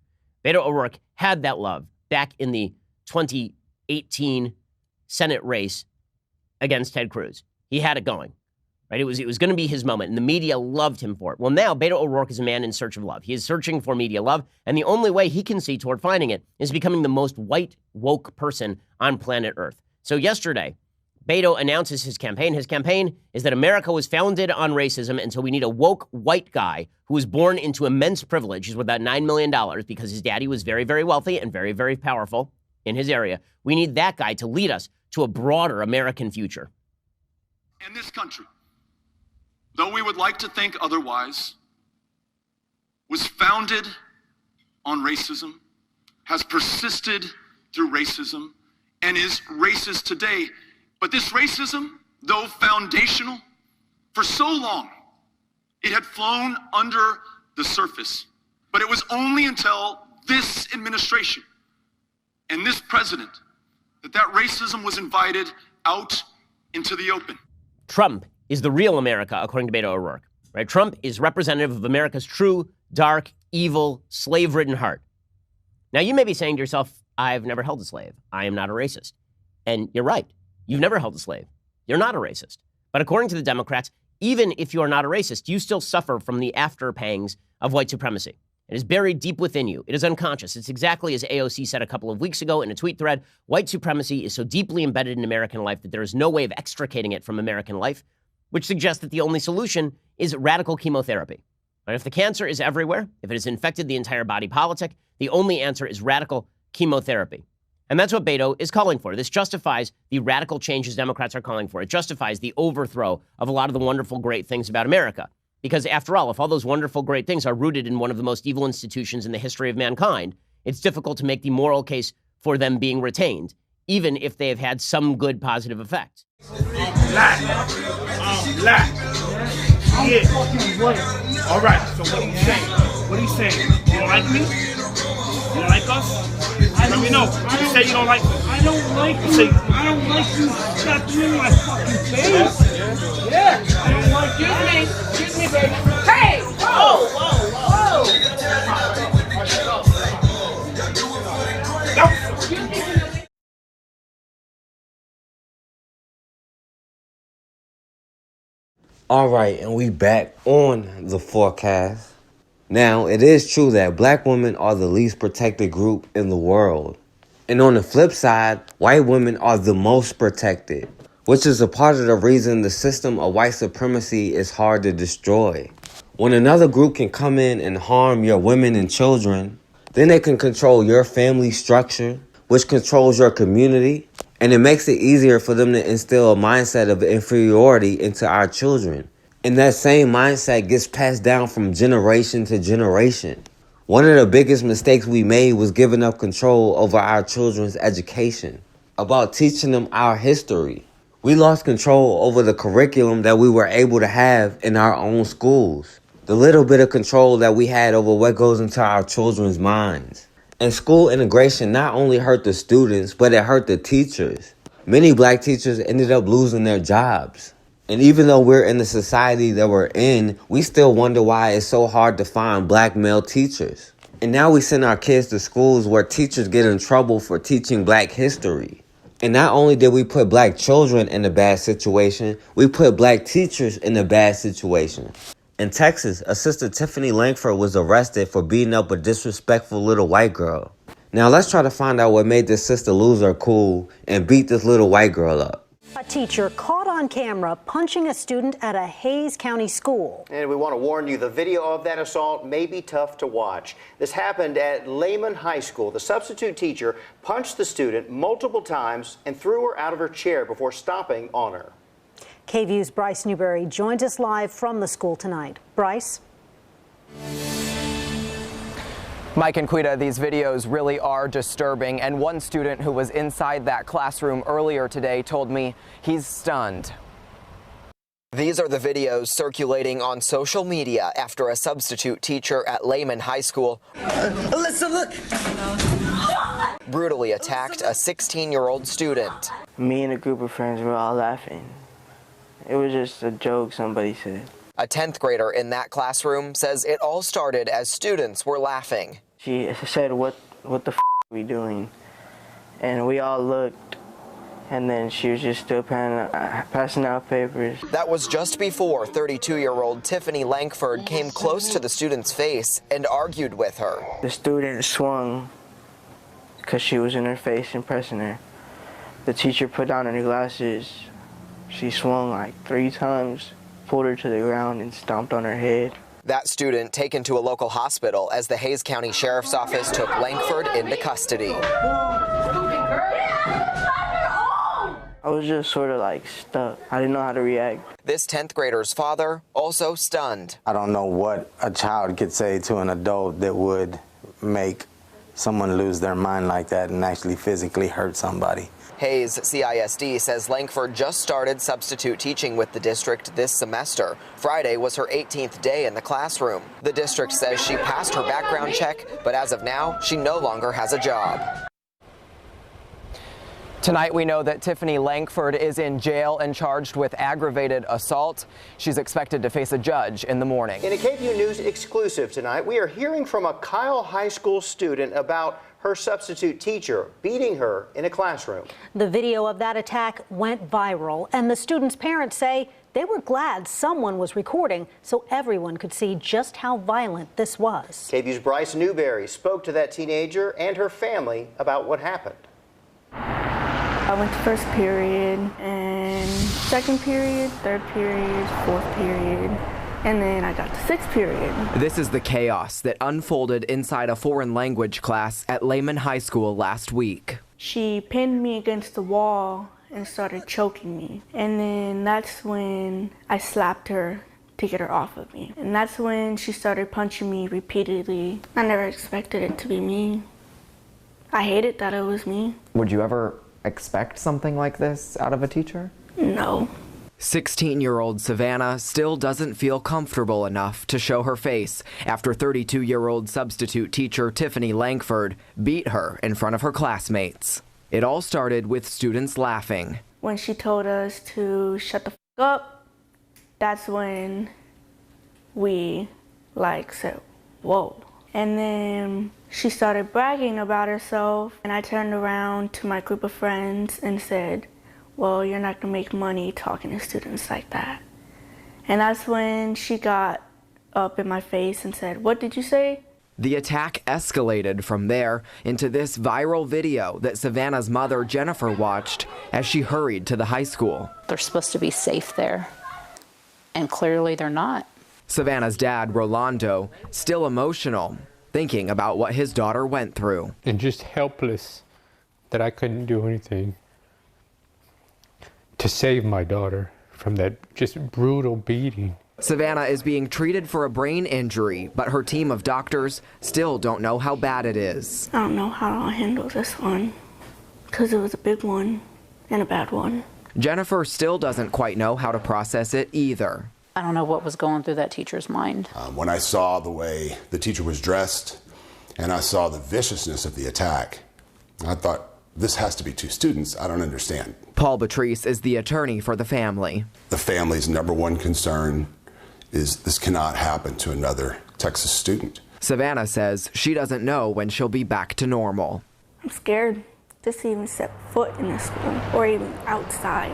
Beto O'Rourke had that love back in the 2018 Senate race against Ted Cruz. He had it going, right? It was going to be his moment, and the media loved him for it. Well, now Beto O'Rourke is a man in search of love. He is searching for media love, and the only way he can see toward finding it is becoming the most white, woke person on planet Earth. So yesterday, Beto announces his campaign. His campaign is that America was founded on racism, and so we need a woke white guy who was born into immense privilege. He's worth about $9 million because his daddy was very, very wealthy and very, very powerful in his area. We need that guy to lead us to a broader American future. And this country, though we would like to think otherwise, was founded on racism, has persisted through racism, and is racist today. But this racism, though foundational, for so long, it had flown under the surface. But it was only until this administration and this president that racism was invited out into the open. Trump is the real America, according to Beto O'Rourke. Right? Trump is representative of America's true, dark, evil, slave-ridden heart. Now, you may be saying to yourself, I've never held a slave. I am not a racist. And you're right. You've never held a slave. You're not a racist. But according to the Democrats, even if you are not a racist, you still suffer from the after pangs of white supremacy. It is buried deep within you. It is unconscious. It's exactly as AOC said a couple of weeks ago in a tweet thread. White supremacy is so deeply embedded in American life that there is no way of extricating it from American life, which suggests that the only solution is radical chemotherapy. But if the cancer is everywhere, if it has infected the entire body politic, the only answer is radical chemotherapy. And that's what Beto is calling for. This justifies the radical changes Democrats are calling for. It justifies the overthrow of a lot of the wonderful, great things about America. Because after all, if all those wonderful, great things are rooted in one of the most evil institutions in the history of mankind, it's difficult to make the moral case for them being retained, even if they have had some good positive effect. Black. Black. Yeah. All right, so what are you saying? What are you saying? You don't like me? You don't like us? Let me know. You say you don't like me. I don't like you. I don't like you slapping in my fucking face. Yeah. I don't like you. Excuse me, baby. Hey! Whoa! Whoa! Whoa! All right, and we back on the forecast. Now, it is true that black women are the least protected group in the world. And on the flip side, white women are the most protected, which is a part of the reason the system of white supremacy is hard to destroy. When another group can come in and harm your women and children, then they can control your family structure, which controls your community, and it makes it easier for them to instill a mindset of inferiority into our children. And that same mindset gets passed down from generation to generation. One of the biggest mistakes we made was giving up control over our children's education, about teaching them our history. We lost control over the curriculum that we were able to have in our own schools, the little bit of control that we had over what goes into our children's minds. And school integration not only hurt the students, but it hurt the teachers. Many black teachers ended up losing their jobs. And even though we're in the society that we're in, we still wonder why it's so hard to find black male teachers. And now we send our kids to schools where teachers get in trouble for teaching black history. And not only did we put black children in a bad situation, we put black teachers in a bad situation. In Texas, a sister Tiffani Langford was arrested for beating up a disrespectful little white girl. Now let's try to find out what made this sister lose her cool and beat this little white girl up. A teacher caught on camera punching a student at a Hayes County school. And we want to warn you, the video of that assault may be tough to watch. This happened at Leeman High School. The substitute teacher punched the student multiple times and threw her out of her chair before stomping on her. KVU's Bryce Newberry joins us live from the school tonight. Bryce? Mike and Quita, these videos really are disturbing, and one student who was inside that classroom earlier today told me he's stunned. These are the videos circulating on social media after a substitute teacher at Leeman High School brutally attacked a 16-year-old student. Me and a group of friends were all laughing. It was just a joke somebody said. A 10th grader in that classroom says it all started as students were laughing. She said, what the f are we doing? And we all looked, and then she was just still passing out papers. That was just before 32-year-old Tiffani Langford came close to the student's face and argued with her. The student swung because she was in her face and pressing her. The teacher put down her glasses. She swung like 3 times, pulled her to the ground, and stomped on her head. That student taken to a local hospital as the Hays County Sheriff's Office took Langford into custody. I was just sort of like stuck. I didn't know how to react. This 10th grader's father also stunned. I don't know what a child could say to an adult that would make someone lose their mind like that and actually physically hurt somebody. Hays CISD says Langford just started substitute teaching with the district this semester. Friday was her 18th day in the classroom. The district says she passed her background check, but as of now, she no longer has a job. Tonight, we know that Tiffani Langford is in jail and charged with aggravated assault. She's expected to face a judge in the morning. In a KVU News exclusive tonight, we are hearing from a Kyle High School student about her substitute teacher beating her in a classroom. The video of that attack went viral, and the students' parents say they were glad someone was recording so everyone could see just how violent this was. KVU's Bryce Newberry spoke to that teenager and her family about what happened. I went to first period and second period, third period, fourth period, and then I got to sixth period. This is the chaos that unfolded inside a foreign language class at Leeman High School last week. She pinned me against the wall and started choking me. And then that's when I slapped her to get her off of me. And that's when she started punching me repeatedly. I never expected it to be me. I hated that it was me. Would you ever expect something like this out of a teacher? No. 16-year-old Savannah still doesn't feel comfortable enough to show her face after 32-year-old substitute teacher Tiffani Langford beat her in front of her classmates. It all started with students laughing. When she told us to shut the f up, that's when we said, whoa. And then she started bragging about herself, and I turned around to my group of friends and said, well, you're not gonna make money talking to students like that. And that's when she got up in my face and said, what did you say? The attack escalated from there into this viral video that Savannah's mother, Jennifer, watched as she hurried to the high school. They're supposed to be safe there, and clearly they're not. Savannah's dad, Rolando, still emotional, thinking about what his daughter went through. And just helpless that I couldn't do anything to save my daughter from that just brutal beating. Savannah is being treated for a brain injury, but her team of doctors still don't know how bad it is. I don't know how to handle this one, because it was a big one and a bad one. Jennifer still doesn't quite know how to process it either. I don't know what was going through that teacher's mind. When I saw the way the teacher was dressed and I saw the viciousness of the attack, I thought, this has to be 2 students. I don't understand. Paul Batrice is the attorney for the family. The family's #1 concern is this cannot happen to another Texas student. Savannah says she doesn't know when she'll be back to normal. I'm scared just to even set foot in the school or even outside.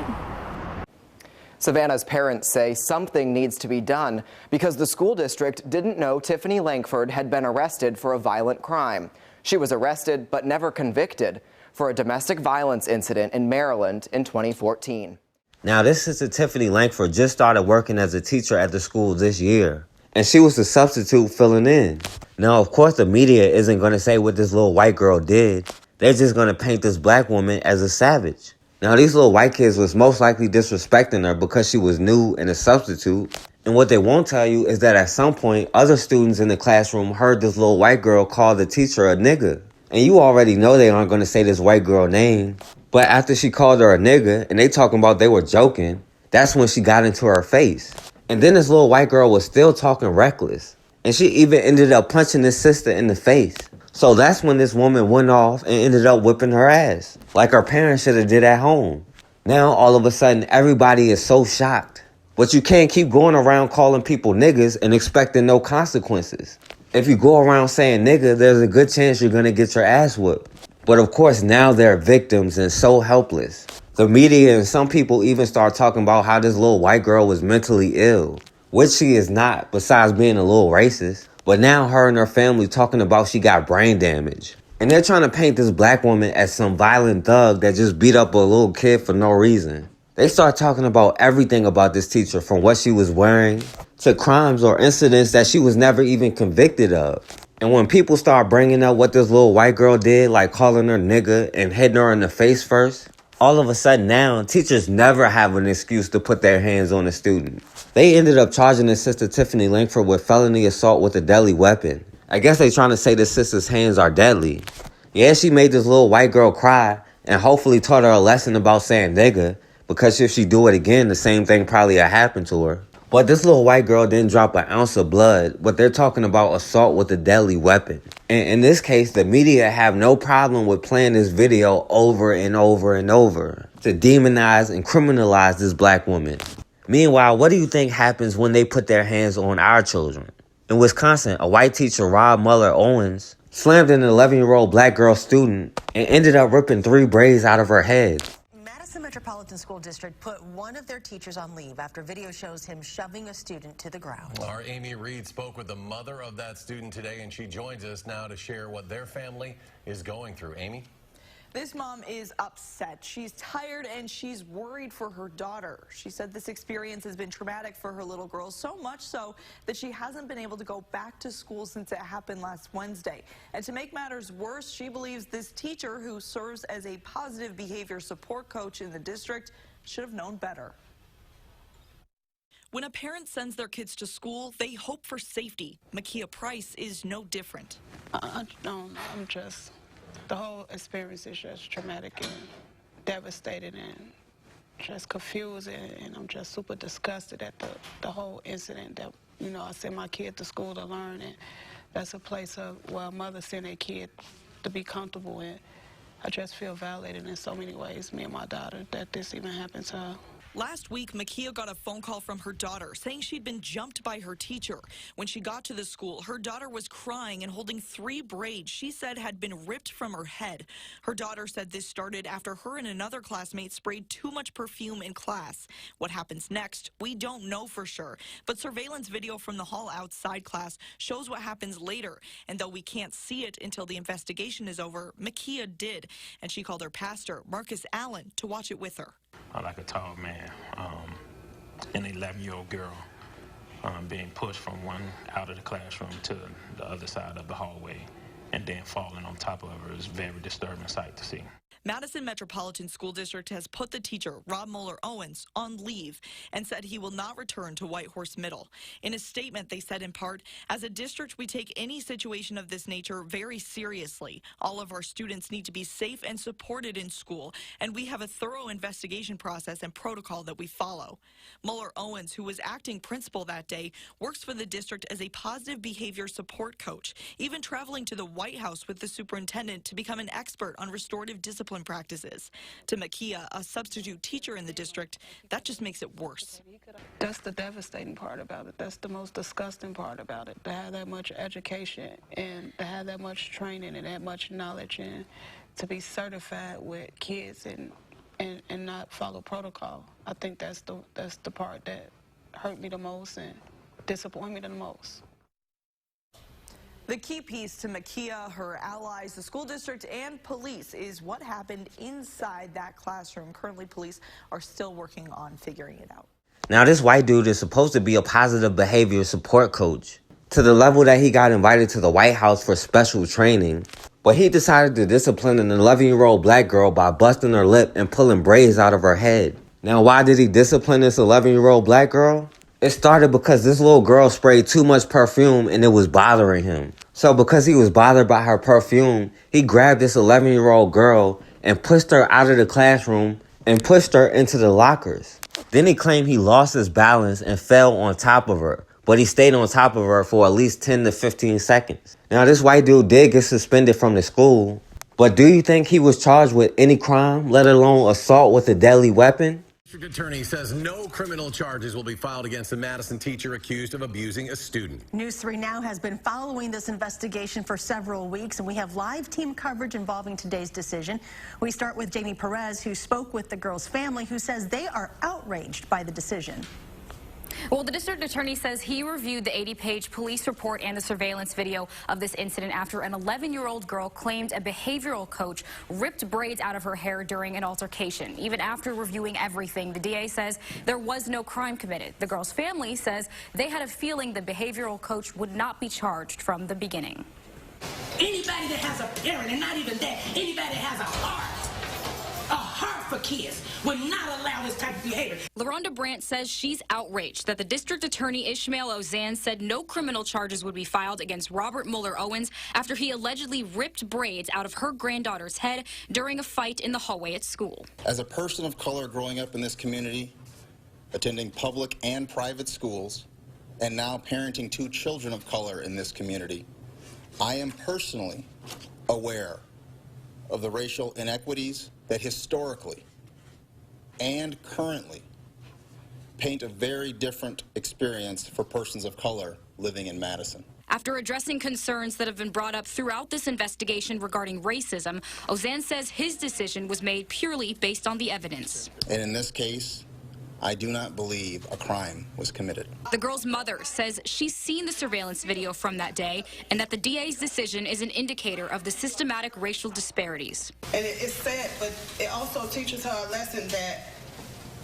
Savannah's parents say something needs to be done because the school district didn't know Tiffani Langford had been arrested for a violent crime. She was arrested but never convicted for a domestic violence incident in Maryland in 2014. Now, this sister Tiffani Langford just started working as a teacher at the school this year, and she was the substitute filling in. Now, of course, the media isn't going to say what this little white girl did. They're just going to paint this black woman as a savage. Now, these little white kids was most likely disrespecting her because she was new and a substitute. And what they won't tell you is that at some point, other students in the classroom heard this little white girl call the teacher a nigger. And you already know they aren't going to say this white girl name. But after she called her a nigger and they talking about they were joking, that's when she got into her face. And then this little white girl was still talking reckless. And she even ended up punching his sister in the face. So that's when this woman went off and ended up whipping her ass, like her parents should have did at home. Now, all of a sudden, everybody is so shocked. But you can't keep going around calling people niggas and expecting no consequences. If you go around saying nigga, there's a good chance you're going to get your ass whooped. But of course, now they're victims and so helpless. The media and some people even start talking about how this little white girl was mentally ill, which she is not, besides being a little racist. But now her and her family talking about she got brain damage. And they're trying to paint this black woman as some violent thug that just beat up a little kid for no reason. They start talking about everything about this teacher, from what she was wearing to crimes or incidents that she was never even convicted of. And when people start bringing up what this little white girl did, like calling her nigga and hitting her in the face first, all of a sudden now, teachers never have an excuse to put their hands on a student. They ended up charging his sister Tiffani Langford with felony assault with a deadly weapon. I guess they trying to say the sister's hands are deadly. Yeah, she made this little white girl cry and hopefully taught her a lesson about saying nigga, because if she do it again, the same thing probably will happen to her. But this little white girl didn't drop an ounce of blood, but they're talking about assault with a deadly weapon. And in this case, the media have no problem with playing this video over and over and over to demonize and criminalize this black woman. Meanwhile, what do you think happens when they put their hands on our children? In Wisconsin, a white teacher, Rob Mueller-Owens, slammed an 11-year-old black girl student and ended up ripping 3 braids out of her head. Madison Metropolitan School District put one of their teachers on leave after video shows him shoving a student to the ground. Our Amy Reed spoke with the mother of that student today, and she joins us now to share what their family is going through. Amy? This mom is upset. She's tired and she's worried for her daughter. She said this experience has been traumatic for her little girl, so much so that she hasn't been able to go back to school since it happened last Wednesday. And to make matters worse, she believes this teacher, who serves as a positive behavior support coach in the district, should have known better. When a parent sends their kids to school, they hope for safety. Makia Price is no different. I don't know. The whole experience is just traumatic and devastating and just confusing, and I'm just super disgusted at the whole incident that, I sent my kid to school to learn, and that's a place where a mother send a kid to be comfortable in. I just feel violated in so many ways, me and my daughter, that this even happened to her. Last week, Makia got a phone call from her daughter saying she'd been jumped by her teacher. When she got to the school, her daughter was crying and holding 3 braids she said had been ripped from her head. Her daughter said this started after her and another classmate sprayed too much perfume in class. What happens next, we don't know for sure, but surveillance video from the hall outside class shows what happens later. And though we can't see it until the investigation is over, Makia did, and she called her pastor, Marcus Allen, to watch it with her. Like a tall man, an 11-year-old girl being pushed from one out of the classroom to the other side of the hallway and then falling on top of her is a very disturbing sight to see. Madison Metropolitan School District has put the teacher, Rob Mueller-Owens, on leave and said he will not return to Whitehorse Middle. In a statement, they said in part, as a district, we take any situation of this nature very seriously. All of our students need to be safe and supported in school, and we have a thorough investigation process and protocol that we follow. Mueller-Owens, who was acting principal that day, works for the district as a positive behavior support coach, even traveling to the White House with the superintendent to become an expert on restorative discipline practices. To Makia, a substitute teacher in the district, that just makes it worse. That's the devastating part about it. That's the most disgusting part about it. To have that much education and to have that much training and that much knowledge and to be certified with kids and not follow protocol. I think that's the part that hurt me the most and disappointed me the most. The key piece to Makia, her allies, the school district, and police is what happened inside that classroom. Currently, police are still working on figuring it out. Now, this white dude is supposed to be a positive behavior support coach, to the level that he got invited to the White House for special training. But he decided to discipline an 11-year-old black girl by busting her lip and pulling braids out of her head. Now, why did he discipline this 11-year-old black girl? It started because this little girl sprayed too much perfume and it was bothering him. So because he was bothered by her perfume, he grabbed this 11-year-old girl and pushed her out of the classroom and pushed her into the lockers. Then he claimed he lost his balance and fell on top of her, but he stayed on top of her for at least 10 to 15 seconds. Now, this white dude did get suspended from the school, but do you think he was charged with any crime, let alone assault with a deadly weapon? District Attorney says no criminal charges will be filed against the Madison teacher accused of abusing a student. News 3 Now has been following this investigation for several weeks, and we have live team coverage involving today's decision. We start with Jamie Perez, who spoke with the girl's family, who says they are outraged by the decision. Well, the district attorney says he reviewed the 80-page police report and the surveillance video of this incident after an 11-year-old girl claimed a behavioral coach ripped braids out of her hair during an altercation. Even after reviewing everything, the DA says there was no crime committed. The girl's family says they had a feeling the behavioral coach would not be charged from the beginning. Anybody that has a parent, and not even that, anybody that has a heart for kids would not allow this type of behavior. LaRonda Brandt says she's outraged that the district attorney Ishmael Ozan said no criminal charges would be filed against Robert Mueller-Owens after he allegedly ripped braids out of her granddaughter's head during a fight in the hallway at school. As a person of color growing up in this community, attending public and private schools, and now parenting 2 children of color in this community, I am personally aware of the racial inequities that historically and currently paint a very different experience for persons of color living in Madison. After addressing concerns that have been brought up throughout this investigation regarding racism, Ozan says his decision was made purely based on the evidence. And in this case, I do not believe a crime was committed. The girl's mother says she's seen the surveillance video from that day and that the DA's decision is an indicator of the systematic racial disparities. And it's sad, but it also teaches her a lesson that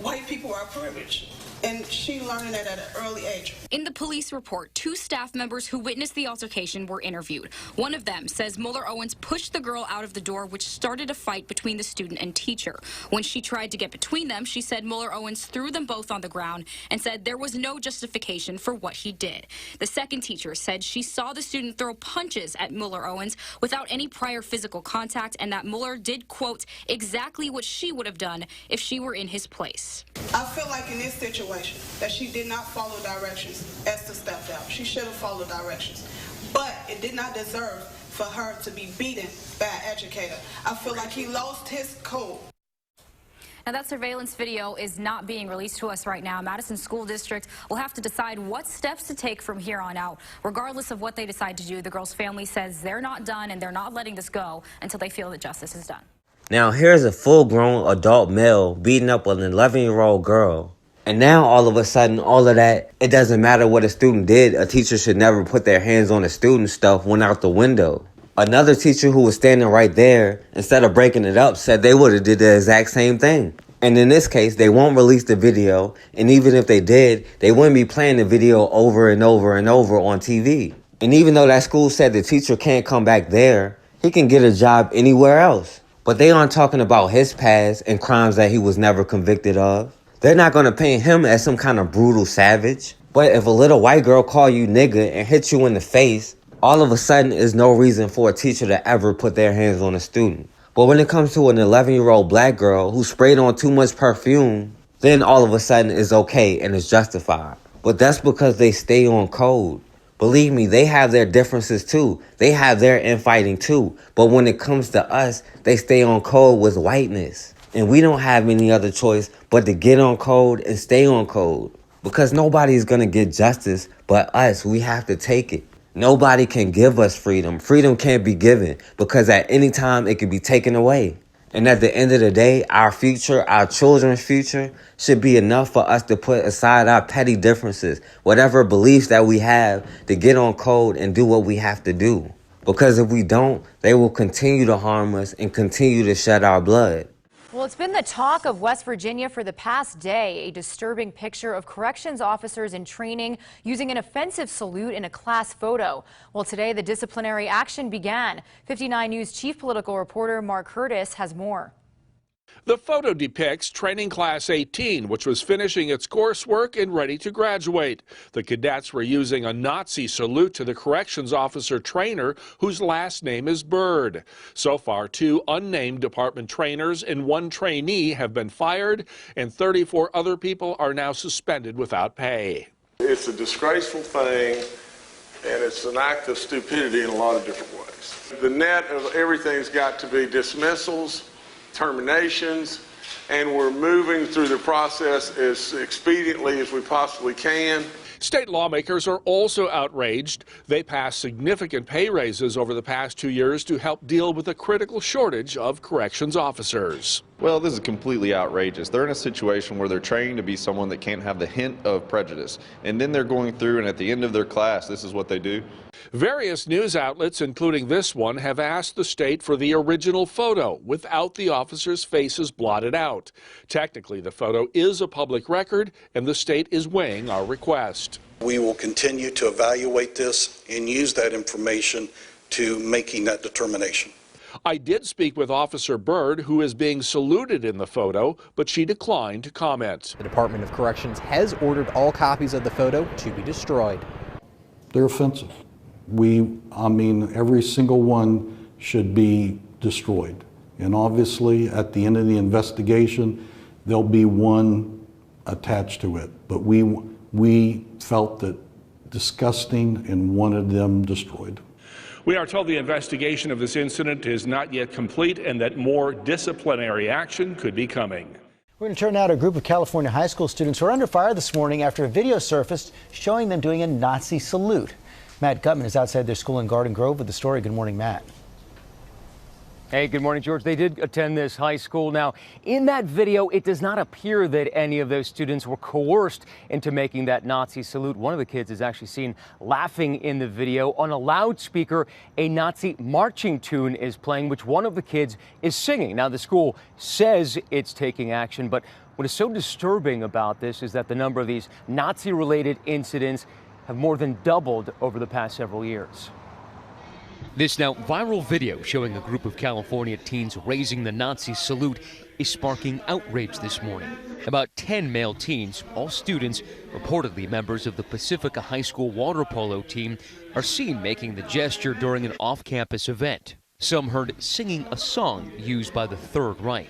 white people are privileged. And she learned that at an early age. In the police report, 2 staff members who witnessed the altercation were interviewed. One of them says Mueller-Owens pushed the girl out of the door, which started a fight between the student and teacher. When she tried to get between them, she said Mueller-Owens threw them both on the ground and said there was no justification for what he did. The second teacher said she saw the student throw punches at Mueller-Owens without any prior physical contact and that Mueller did, quote, exactly what she would have done if she were in his place. I feel like in this situation that she did not follow directions. Esther stepped out. She should have followed directions. But it did not deserve for her to be beaten by an educator. I feel like he lost his cool. Now, that surveillance video is not being released to us right now. Madison School District will have to decide what steps to take from here on out. Regardless of what they decide to do, the girl's family says they're not done and they're not letting this go until they feel that justice is done. Now, here's a full-grown adult male beating up an 11-year-old girl. And now, all of a sudden, all of that, it doesn't matter what a student did. A teacher should never put their hands on a student stuff went out the window. Another teacher who was standing right there, instead of breaking it up, said they would have did the exact same thing. And in this case, they won't release the video. And even if they did, they wouldn't be playing the video over and over and over on TV. And even though that school said the teacher can't come back there, he can get a job anywhere else. But they aren't talking about his past and crimes that he was never convicted of. They're not going to paint him as some kind of brutal savage. But if a little white girl call you nigger and hit you in the face, all of a sudden is no reason for a teacher to ever put their hands on a student. But when it comes to an 11-year-old black girl who sprayed on too much perfume, then all of a sudden it's okay and it's justified. But that's because they stay on code. Believe me, they have their differences too. They have their infighting too. But when it comes to us, they stay on code with whiteness. And we don't have any other choice but to get on code and stay on code. Because nobody's going to get justice but us. We have to take it. Nobody can give us freedom. Freedom can't be given because at any time it can be taken away. And at the end of the day, our future, our children's future, should be enough for us to put aside our petty differences, whatever beliefs that we have, to get on code and do what we have to do. Because if we don't, they will continue to harm us and continue to shed our blood. Well, it's been the talk of West Virginia for the past day, a disturbing picture of corrections officers in training using an offensive salute in a class photo. Well, today the disciplinary action began. 59 News chief political reporter Mark Curtis has more. The photo depicts training class 18, which was finishing its coursework and ready to graduate. The cadets were using a Nazi salute to the corrections officer trainer, whose last name is Bird. So far, 2 unnamed department trainers and 1 trainee have been fired, and 34 other people are now suspended without pay. It's a disgraceful thing, and it's an act of stupidity in a lot of different ways. The net of everything's got to be dismissals, terminations, and we're moving through the process as expediently as we possibly can. State lawmakers are also outraged. They passed significant pay raises over the past 2 years to help deal with the critical shortage of corrections officers. Well, this is completely outrageous. They're in a situation where they're training to be someone that can't have the hint of prejudice. And then they're going through, and at the end of their class, this is what they do. Various news outlets, including this one, have asked the state for the original photo without the officers' faces blotted out. Technically, the photo is a public record, and the state is weighing our request. We will continue to evaluate this and use that information to making that determination. I did speak with Officer Bird, who is being saluted in the photo, but she declined to comment. The Department of Corrections has ordered all copies of the photo to be destroyed. They're offensive. I mean, every single one should be destroyed. And obviously, at the end of the investigation, there'll be one attached to it. But we felt that disgusting and wanted them destroyed. We are told the investigation of this incident is not yet complete and that more disciplinary action could be coming. We're going to turn now to a group of California high school students who are under fire this morning after a video surfaced showing them doing a Nazi salute. Matt Gutman is outside their school in Garden Grove with the story. Good morning, Matt. Hey, good morning, George. They did attend this high school. Now, in that video, it does not appear that any of those students were coerced into making that Nazi salute. One of the kids is actually seen laughing in the video. On a loudspeaker, a Nazi marching tune is playing, which one of the kids is singing. Now, the school says it's taking action, but what is so disturbing about this is that the number of these Nazi-related incidents have more than doubled over the past several years. This now viral video showing a group of California teens raising the Nazi salute is sparking outrage this morning. About 10 male teens, all students, reportedly members of the Pacifica High School water polo team, are seen making the gesture during an off-campus event. Some heard singing a song used by the Third Reich.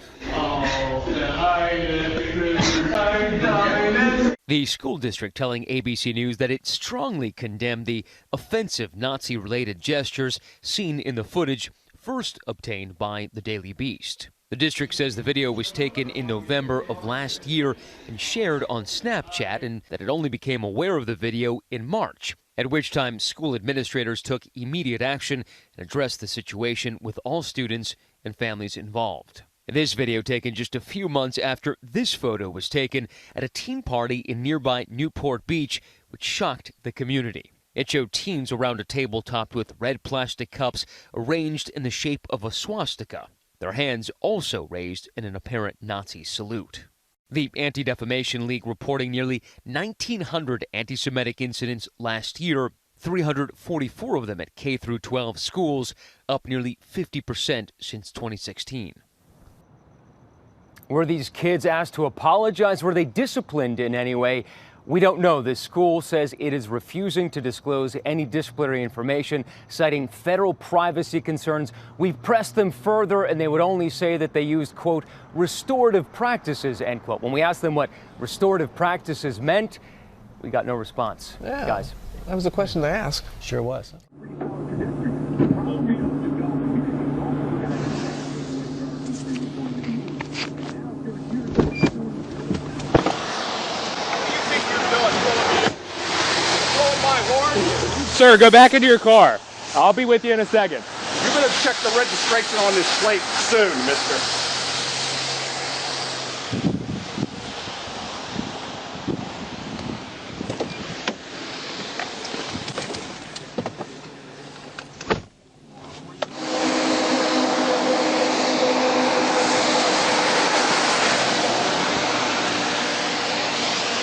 The school district telling ABC News that it strongly condemned the offensive Nazi-related gestures seen in the footage first obtained by the Daily Beast. The district says the video was taken in November of last year and shared on Snapchat, and that it only became aware of the video in March, at which time school administrators took immediate action and addressed the situation with all students and families involved. This video taken just a few months after this photo was taken at a teen party in nearby Newport Beach, which shocked the community. It showed teens around a table topped with red plastic cups arranged in the shape of a swastika, their hands also raised in an apparent Nazi salute. The Anti-Defamation League reporting nearly 1,900 anti-Semitic incidents last year, 344 of them at K-12 schools, up nearly 50% since 2016. Were these kids asked to apologize? Were they disciplined in any way? We don't know. The school says it is refusing to disclose any disciplinary information, citing federal privacy concerns. We've pressed them further, and they would only say that they used, quote, restorative practices, end quote. When we asked them what restorative practices meant, we got no response. Yeah, guys. That was a question to ask. Sure was. Sir, go back into your car. I'll be with you in a second. You're going to check the registration on this plate soon, mister.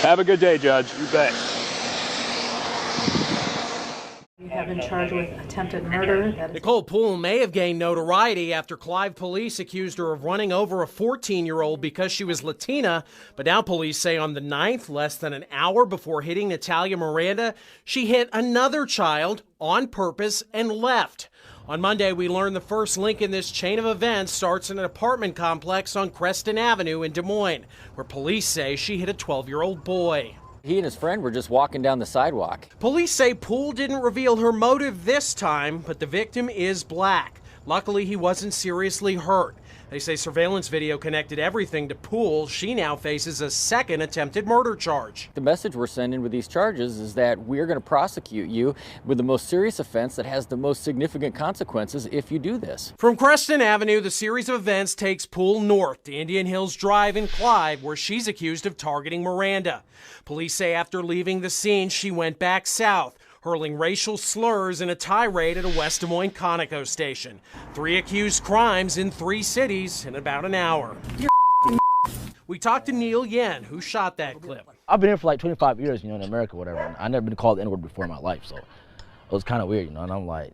Have a good day, Judge. You bet. You have been charged with attempted murder. Nicole Poole may have gained notoriety after Clive police accused her of running over a 14-year-old because she was Latina. But now police say on the 9th, less than an hour before hitting Natalia Miranda, she hit another child on purpose and left. On Monday, we learned the first link in this chain of events starts in an apartment complex on Creston Avenue in Des Moines, where police say she hit a 12-year-old boy. He and his friend were just walking down the sidewalk. Police say Poole didn't reveal her motive this time, but the victim is black. Luckily, he wasn't seriously hurt. They say surveillance video connected everything to Poole. She now faces a second attempted murder charge. The message we're sending with these charges is that we're going to prosecute you with the most serious offense that has the most significant consequences if you do this. From Creston Avenue, the series of events takes Poole north to Indian Hills Drive in Clive, where she's accused of targeting Miranda. Police say after leaving the scene, she went back south, hurling racial slurs in a tirade at a West Des Moines Conoco station. 3 accused crimes in 3 cities in about an hour. We talked to Neil Yen, who shot that clip. I've been here for like 25 years, in America, whatever. And I never been called the N-word before in my life, so it was kind of weird, and I'm like,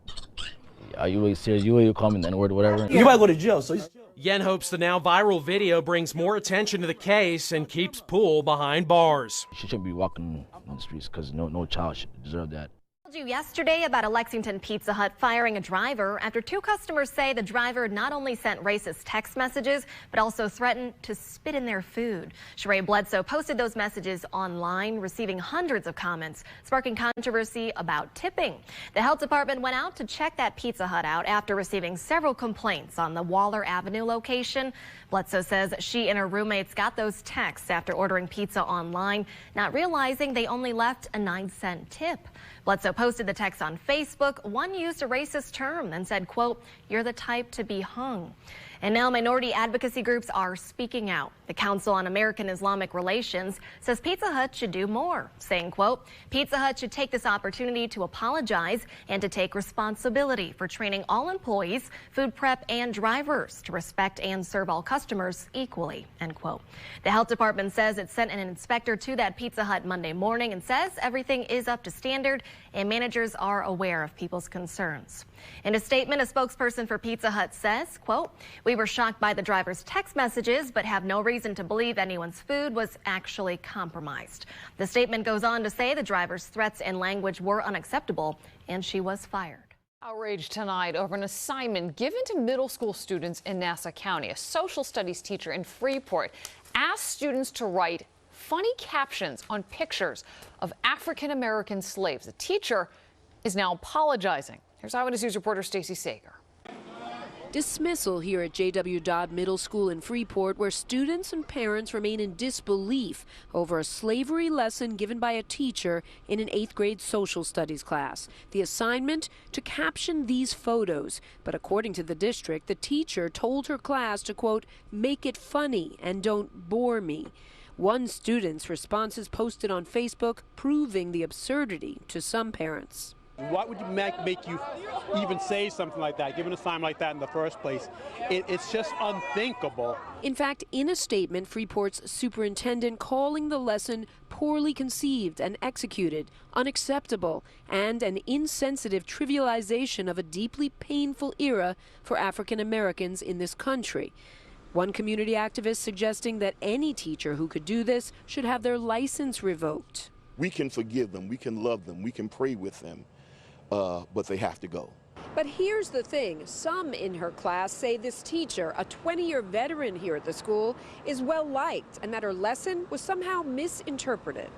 are you really serious? You call me the N-word or whatever? You might go to jail, so Yen hopes the now viral video brings more attention to the case and keeps Poole behind bars. She shouldn't be walking on the streets because no child should deserve that. You yesterday about a Lexington Pizza Hut firing a driver after 2 customers say the driver not only sent racist text messages, but also threatened to spit in their food. Sheree Bledsoe posted those messages online, receiving hundreds of comments, sparking controversy about tipping. The health department went out to check that Pizza Hut out after receiving several complaints on the Waller Avenue location. Bledsoe says she and her roommates got those texts after ordering pizza online, not realizing they only left a 9-cent tip. Bledsoe posted the text on Facebook. One used a racist term and said, quote, "You're the type to be hung." And now minority advocacy groups are speaking out. The Council on American Islamic Relations says Pizza Hut should do more, saying, quote, "Pizza Hut should take this opportunity to apologize and to take responsibility for training all employees, food prep, and drivers to respect and serve all customers equally," end quote. The health department says it sent an inspector to that Pizza Hut Monday morning and says everything is up to standard and managers are aware of people's concerns. In a statement, a spokesperson for Pizza Hut says, quote, "We were shocked by the driver's text messages, but have no reason to believe anyone's food was actually compromised." The statement goes on to say the driver's threats and language were unacceptable, and she was fired. Outrage tonight over an assignment given to middle school students in Nassau County. A social studies teacher in Freeport asked students to write funny captions on pictures of African-American slaves. The teacher is now apologizing. Here's Eyewitness News reporter Stacey Sager. Dismissal here at J.W. Dodd Middle School in Freeport, where students and parents remain in disbelief over a slavery lesson given by a teacher in an 8th grade social studies class. The assignment, to caption these photos. But according to the district, the teacher told her class to, quote, "make it funny and don't bore me." One student's responses posted on Facebook proving the absurdity to some parents. What would make you even say something like that, given a sign like that in the first place? It's just unthinkable. In fact, in a statement, Freeport's superintendent calling the lesson poorly conceived and executed, unacceptable, and an insensitive trivialization of a deeply painful era for African Americans in this country. One community activist suggesting that any teacher who could do this should have their license revoked. We can forgive them, we can love them, we can pray with them, but they have to go. But here's the thing. Some in her class say this teacher, a 20-year veteran here at the school, is well liked and that her lesson was somehow misinterpreted.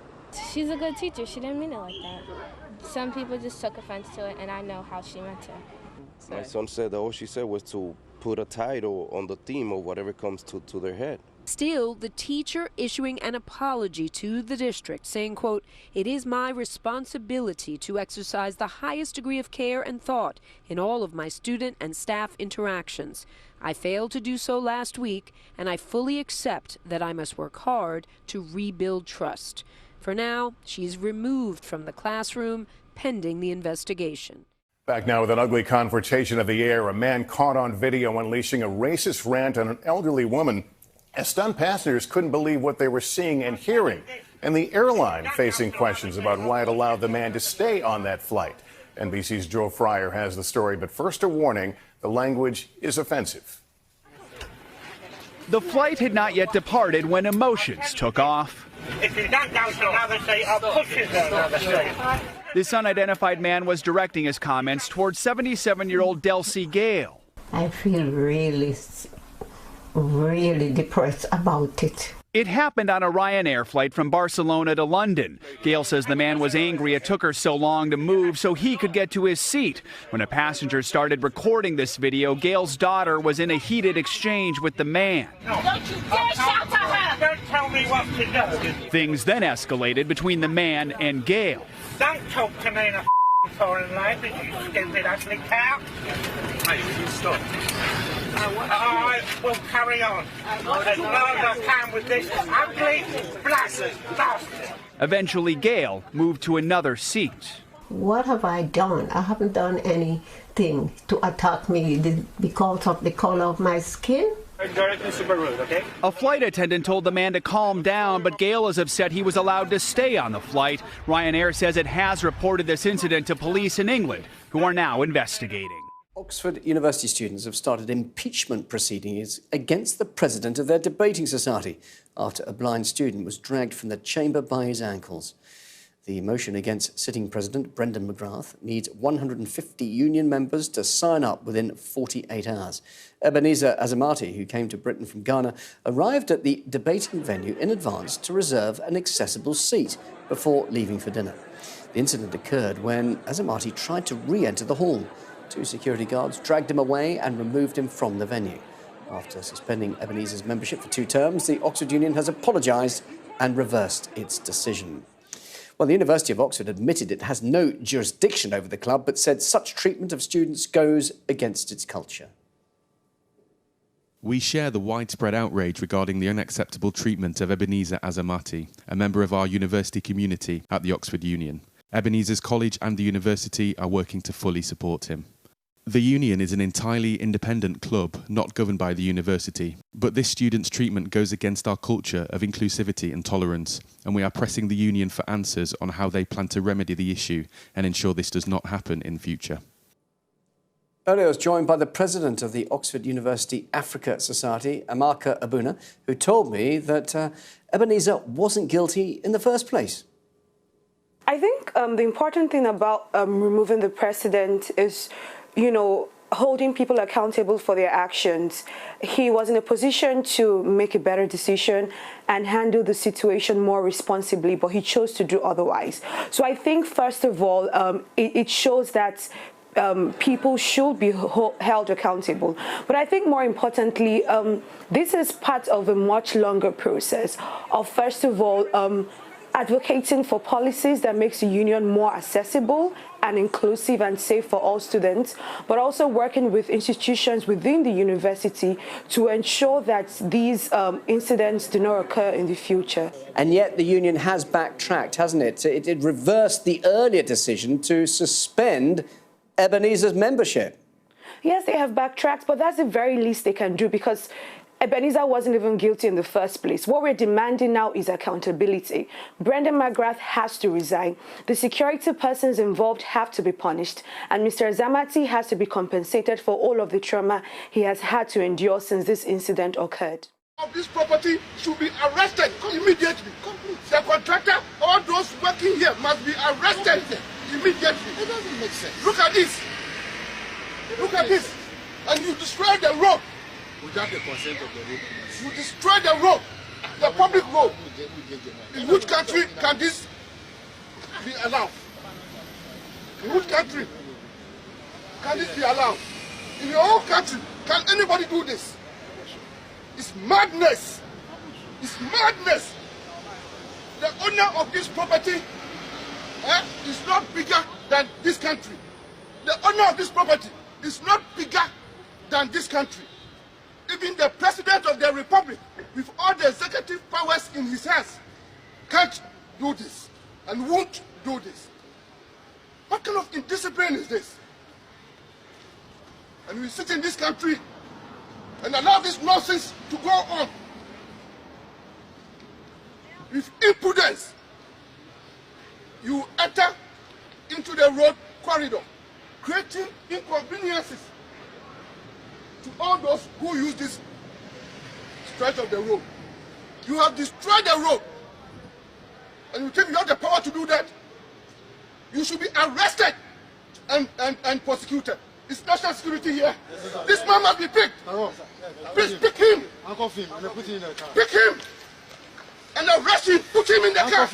She's a good teacher. She didn't mean it like that. Some people just took offense to it, and I know how she meant it. My son said that all she said was to put a title on the theme or whatever comes to their head. Still, the teacher issuing an apology to the district, saying, quote, "It is my responsibility to exercise the highest degree of care and thought in all of my student and staff interactions. I failed to do so last week, and I fully accept that I must work hard to rebuild trust." For now, she's removed from the classroom pending the investigation. Back now with an ugly confrontation of the air. A man caught on video unleashing a racist rant on an elderly woman. As stunned passengers couldn't believe what they were seeing and hearing. And the airline facing questions about why it allowed the man to stay on that flight. NBC's Joe Fryer has the story, but first a warning, the language is offensive. The flight had not yet departed when emotions took off. If you don't go to another seat, I'll push you to another seat. This unidentified man was directing his comments towards 77-year-old Delcy Gale. I feel really depressed about it. It happened on a Ryanair flight from Barcelona to London. Gale says the man was angry it took her so long to move so he could get to his seat. When a passenger started recording this video, Gale's daughter was in a heated exchange with the man. Don't you dare shout at her! Don't tell me what to do. Things then escalated between the man and Gale. Don't talk to me in a foreign language, you stupid ugly cow. Mate, you stop. I will carry on as long as I can with this ugly bastard. Eventually, Gale moved to another seat. What have I done? I haven't done anything to attack me because of the color of my skin. Super rude, okay? A flight attendant told the man to calm down, but Gale is upset he was allowed to stay on the flight. Ryanair says it has reported this incident to police in England, who are now investigating. Oxford University students have started impeachment proceedings against the president of their debating society after a blind student was dragged from the chamber by his ankles. The motion against sitting president Brendan McGrath needs 150 union members to sign up within 48 hours. Ebenezer Azamati, who came to Britain from Ghana, arrived at the debating venue in advance to reserve an accessible seat before leaving for dinner. The incident occurred when Azamati tried to re-enter the hall. 2 security guards dragged him away and removed him from the venue. After suspending Ebenezer's membership for 2 terms, the Oxford Union has apologised and reversed its decision. Well, the University of Oxford admitted it has no jurisdiction over the club, but said such treatment of students goes against its culture. We share the widespread outrage regarding the unacceptable treatment of Ebenezer Azamati, a member of our university community at the Oxford Union. Ebenezer's college and the university are working to fully support him. The union is an entirely independent club, not governed by the university, but this student's treatment goes against our culture of inclusivity and tolerance, and we are pressing the union for answers on how they plan to remedy the issue and ensure this does not happen in future. Earlier I was joined by the president of the Oxford University Africa Society, Amaka Abuna, who told me that Ebenezer wasn't guilty in the first place. I think the important thing about removing the president is, holding people accountable for their actions. He was in a position to make a better decision and handle the situation more responsibly, but he chose to do otherwise. So I think, first of all, it shows that people should be held accountable. But I think more importantly, this is part of a much longer process of, first of all, advocating for policies that makes the union more accessible and inclusive and safe for all students, but also working with institutions within the university to ensure that these incidents do not occur in the future. And yet the union has backtracked, hasn't it? It reversed the earlier decision to suspend Ebenezer's membership. Yes, they have backtracked, but that's the very least they can do, because Ebenezer wasn't even guilty in the first place. What we're demanding now is accountability. Brendan McGrath has to resign. The security persons involved have to be punished. And Mr. Azamati has to be compensated for all of the trauma he has had to endure since this incident occurred. Of this property should be arrested immediately. The contractor, all those working here must be arrested immediately. It doesn't make sense. Look at this. Look at this. And you destroy the road. Without the consent of the road. You destroy the road, the public road. In which country can this be allowed? In which country can this be allowed? In your own country, can anybody do this? It's madness. It's madness. The owner of this property is not bigger than this country. The owner of this property is not bigger than this country. Even the president of the republic, with all the executive powers in his hands, can't do this and won't do this. What kind of indiscipline is this? And we sit in this country and allow this nonsense to go on. with impudence, you enter into the road corridor, creating inconveniences to all those who use this stretch of the road. You have destroyed the road, and you think you have the power to do that? You should be arrested and prosecuted. It's national security here. This man must be picked. Please pick him. Pick him. And arrest him. Put him in the car.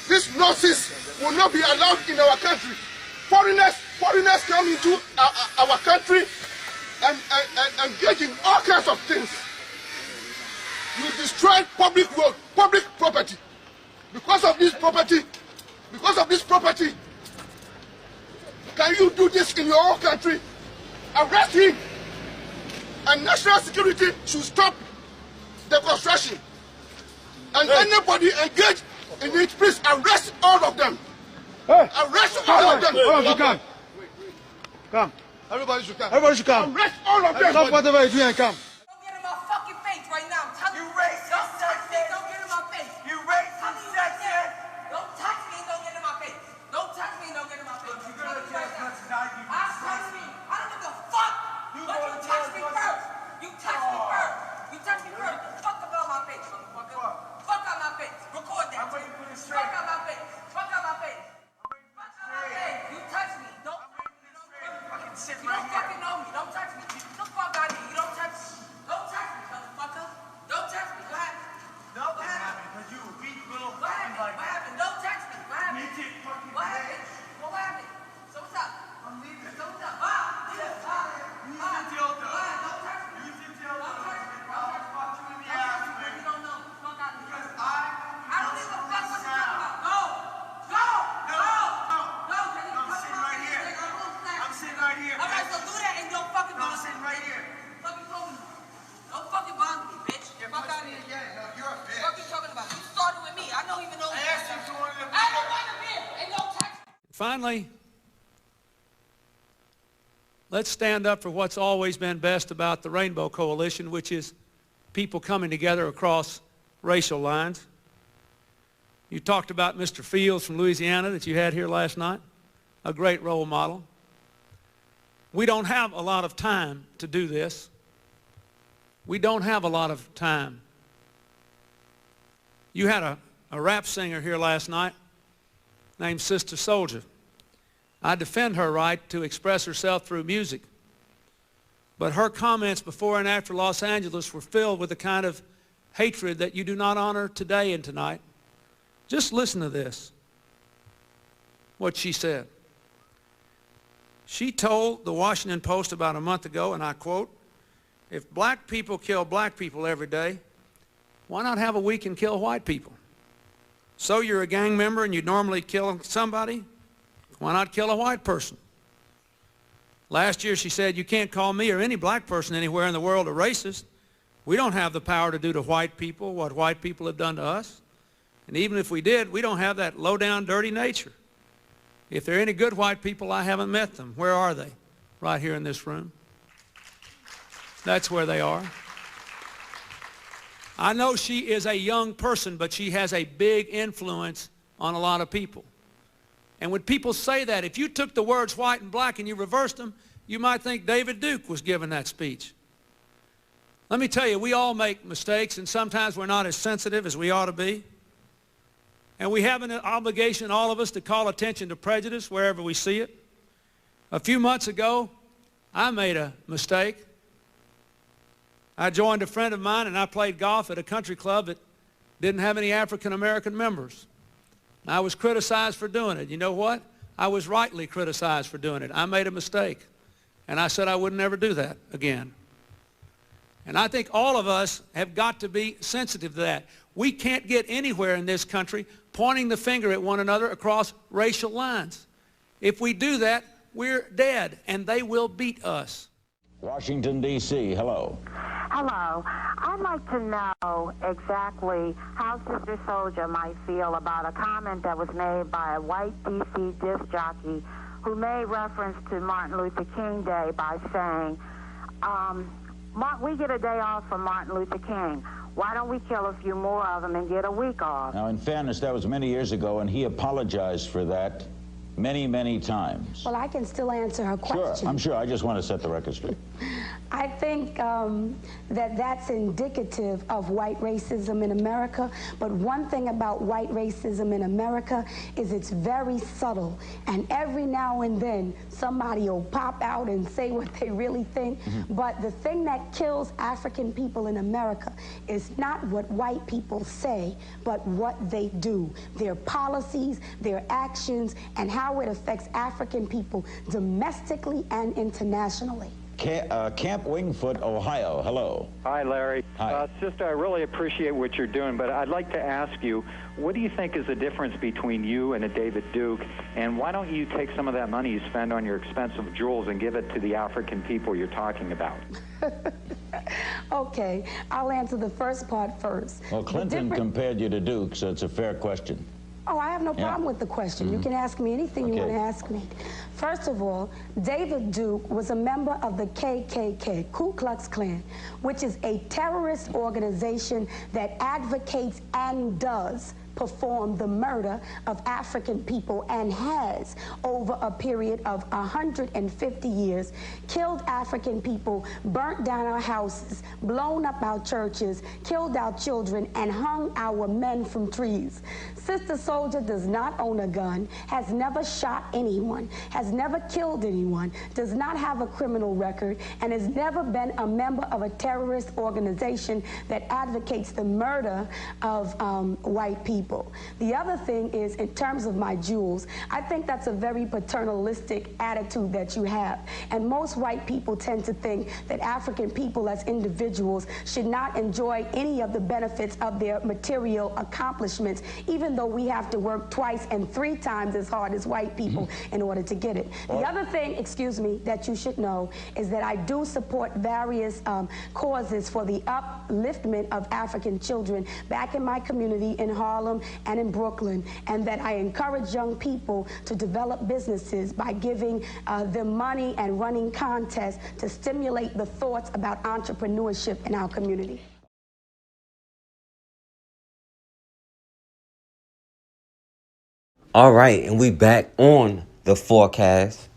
This nonsense will not be allowed in our country. Foreigners come into our country and engage in all kinds of things. You destroy public road, public property. Because of this property, can you do this in your own country? Arrest him. And national security should stop the construction. And anybody engaged in it, please arrest all of them. Arrest all of them. All of you come. Come. Everybody should come. Everybody should come. Arrest all of them. Stop whatever you're doing and come. Don't get in my fucking face right now. I'm telling you. You racist. Don't touch me. Don't get in my face. You racist. Sexist. Don't touch me. Don't get in my face. Don't touch me. Don't get in my face. You're gonna get tonight. I'm touching me. I don't give a fuck. But you touch me first. You touch me first. You touch me first. Fuck about my face, motherfucker. Fuck out my face. Record that. I'm ready to put it straight. Fuck out my face. Fuck out my face. Fuck out my face. You touch me. Don't. You don't fucking know me. Don't touch me. Get the fuck out of here. You don't touch me. Don't touch me, motherfucker. Don't touch me. What happened? Nothing happened. Because you a weak little fucking like. What happened? Don't touch me. What happened? What happened? What happened? So what's up? I'm leaving. So what's up? Leave it. Use your dildo. Don't touch me. Use your dildo. Don't touch me. I'll fuck you in the ass, man. You don't know. Fuck out of here. Because I don't give a fuck what you're talking about. Go. Go. No. No. No. I'm sitting right here. I'm sitting right here. All right, so do that and don't fucking bother me. I'm sitting right here. Fucking phone me. Don't fucking bother me, bitch. Fuck out of here. Yeah, no, you're a bitch. What you talking about? You started with me. I don't even know. I asked you to order the beer. I don't want a beer. And don't touch me. Finally, let's stand up for what's always been best about the Rainbow Coalition, which is people coming together across racial lines. You talked about Mr. Fields from Louisiana that you had here last night, a great role model. We don't have a lot of time to do this. We don't have a lot of time. You had a rap singer here last night named Sister Soldier. I defend her right to express herself through music. But her comments before and after Los Angeles were filled with the kind of hatred that you do not honor today and tonight. Just listen to this, what she said. She told the Washington Post about a month ago, and I quote, "If black people kill black people every day, why not have a week and kill white people? So you're a gang member and you normally kill somebody, why not kill a white person?" Last year she said, "You can't call me or any black person anywhere in the world a racist. We don't have the power to do to white people what white people have done to us. And even if we did, we don't have that low-down, dirty nature. If there are any good white people, I haven't met them. Where are they? Right here in this room. That's where they are." I know she is a young person, but she has a big influence on a lot of people. And when people say that, if you took the words white and black and you reversed them, you might think David Duke was giving that speech. Let me tell you, we all make mistakes, and sometimes we're not as sensitive as we ought to be. And we have an obligation, all of us, to call attention to prejudice wherever we see it. A few months ago, I made a mistake. I joined a friend of mine and I played golf at a country club that didn't have any African American members. I was criticized for doing it. You know what? I was rightly criticized for doing it. I made a mistake. And I said I would never do that again. And I think all of us have got to be sensitive to that. We can't get anywhere in this country pointing the finger at one another across racial lines. If we do that, we're dead, and they will beat us. Washington, D.C., hello. Hello. I'd like to know exactly how Sister Soldier might feel about a comment that was made by a white D.C. disc jockey who made reference to Martin Luther King Day by saying, We get a day off from Martin Luther King. Why don't we kill a few more of them and get a week off? Now, in fairness, that was many years ago, and he apologized for that many, many times. Well, I can still answer her question. Sure, I'm sure. I just want to set the record straight. I think that's indicative of white racism in America. But one thing about white racism in America is it's very subtle. And every now and then, somebody will pop out and say what they really think. But the thing that kills African people in America is not what white people say, but what they do. Their policies, their actions, and how it affects African people domestically and internationally. Camp Wingfoot, Ohio. Hello. Hi, Larry. Hi. Sister, I really appreciate what you're doing, but I'd like to ask you, what do you think is the difference between you and a David Duke, and why don't you take some of that money you spend on your expensive jewels and give it to the African people you're talking about? Okay, I'll answer the first part first. Well, Clinton compared you to Duke, so it's a fair question. Oh, I have no problem with the question. You can ask me anything you want to ask me. First of all, David Duke was a member of the KKK, Ku Klux Klan, which is a terrorist organization that advocates and does perform the murder of African people and has, over a period of 150 years, killed African people, burnt down our houses, blown up our churches, killed our children, and hung our men from trees. Sister Soldier does not own a gun, has never shot anyone, has never killed anyone, does not have a criminal record, and has never been a member of a terrorist organization that advocates the murder of white people. The other thing is, in terms of my jewels, I think that's a very paternalistic attitude that you have. And most white people tend to think that African people as individuals should not enjoy any of the benefits of their material accomplishments, even though we have to work twice and 3 times as hard as white people in order to get it. The other thing, excuse me, that you should know is that I do support various causes for the upliftment of African children back in my community in Harlem and in Brooklyn, and that I encourage young people to develop businesses by giving them money and running contests to stimulate the thoughts about entrepreneurship in our community. All right, and we back on the forecast.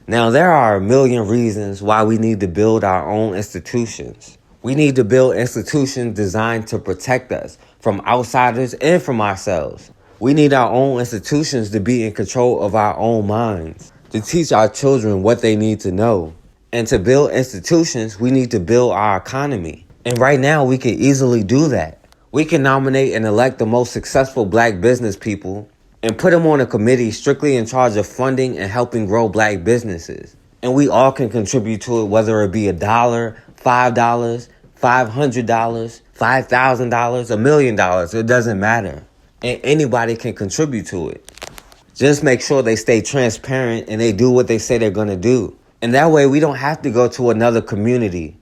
Now, there are a million reasons why we need to build our own institutions. We need to build institutions designed to protect us from outsiders and from ourselves. We need our own institutions to be in control of our own minds, to teach our children what they need to know. And to build institutions, we need to build our economy. And right now, we can easily do that. We can nominate and elect the most successful black business people and put them on a committee strictly in charge of funding and helping grow black businesses. And we all can contribute to it, whether it be $1, $5, $500, $5,000, $1 million. It doesn't matter. And anybody can contribute to it. Just make sure they stay transparent and they do what they say they're going to do. And that way we don't have to go to another community.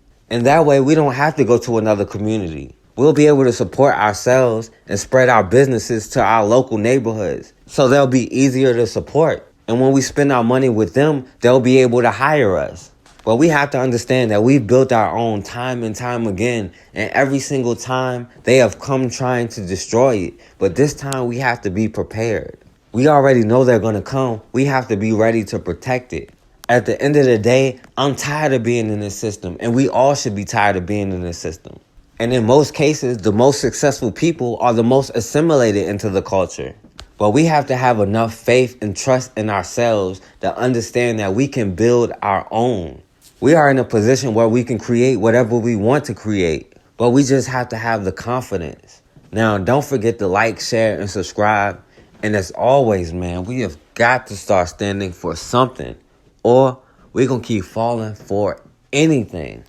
We'll be able to support ourselves and spread our businesses to our local neighborhoods. So they'll be easier to support. And when we spend our money with them, they'll be able to hire us. But we have to understand that we've built our own time and time again. And every single time they have come trying to destroy it. But this time we have to be prepared. We already know they're going to come. We have to be ready to protect it. At the end of the day, I'm tired of being in this system. And we all should be tired of being in this system. And in most cases, the most successful people are the most assimilated into the culture. But we have to have enough faith and trust in ourselves to understand that we can build our own. We are in a position where we can create whatever we want to create, but we just have to have the confidence. Now, don't forget to like, share, and subscribe. And as always, man, we have got to start standing for something, or we're going to keep falling for anything.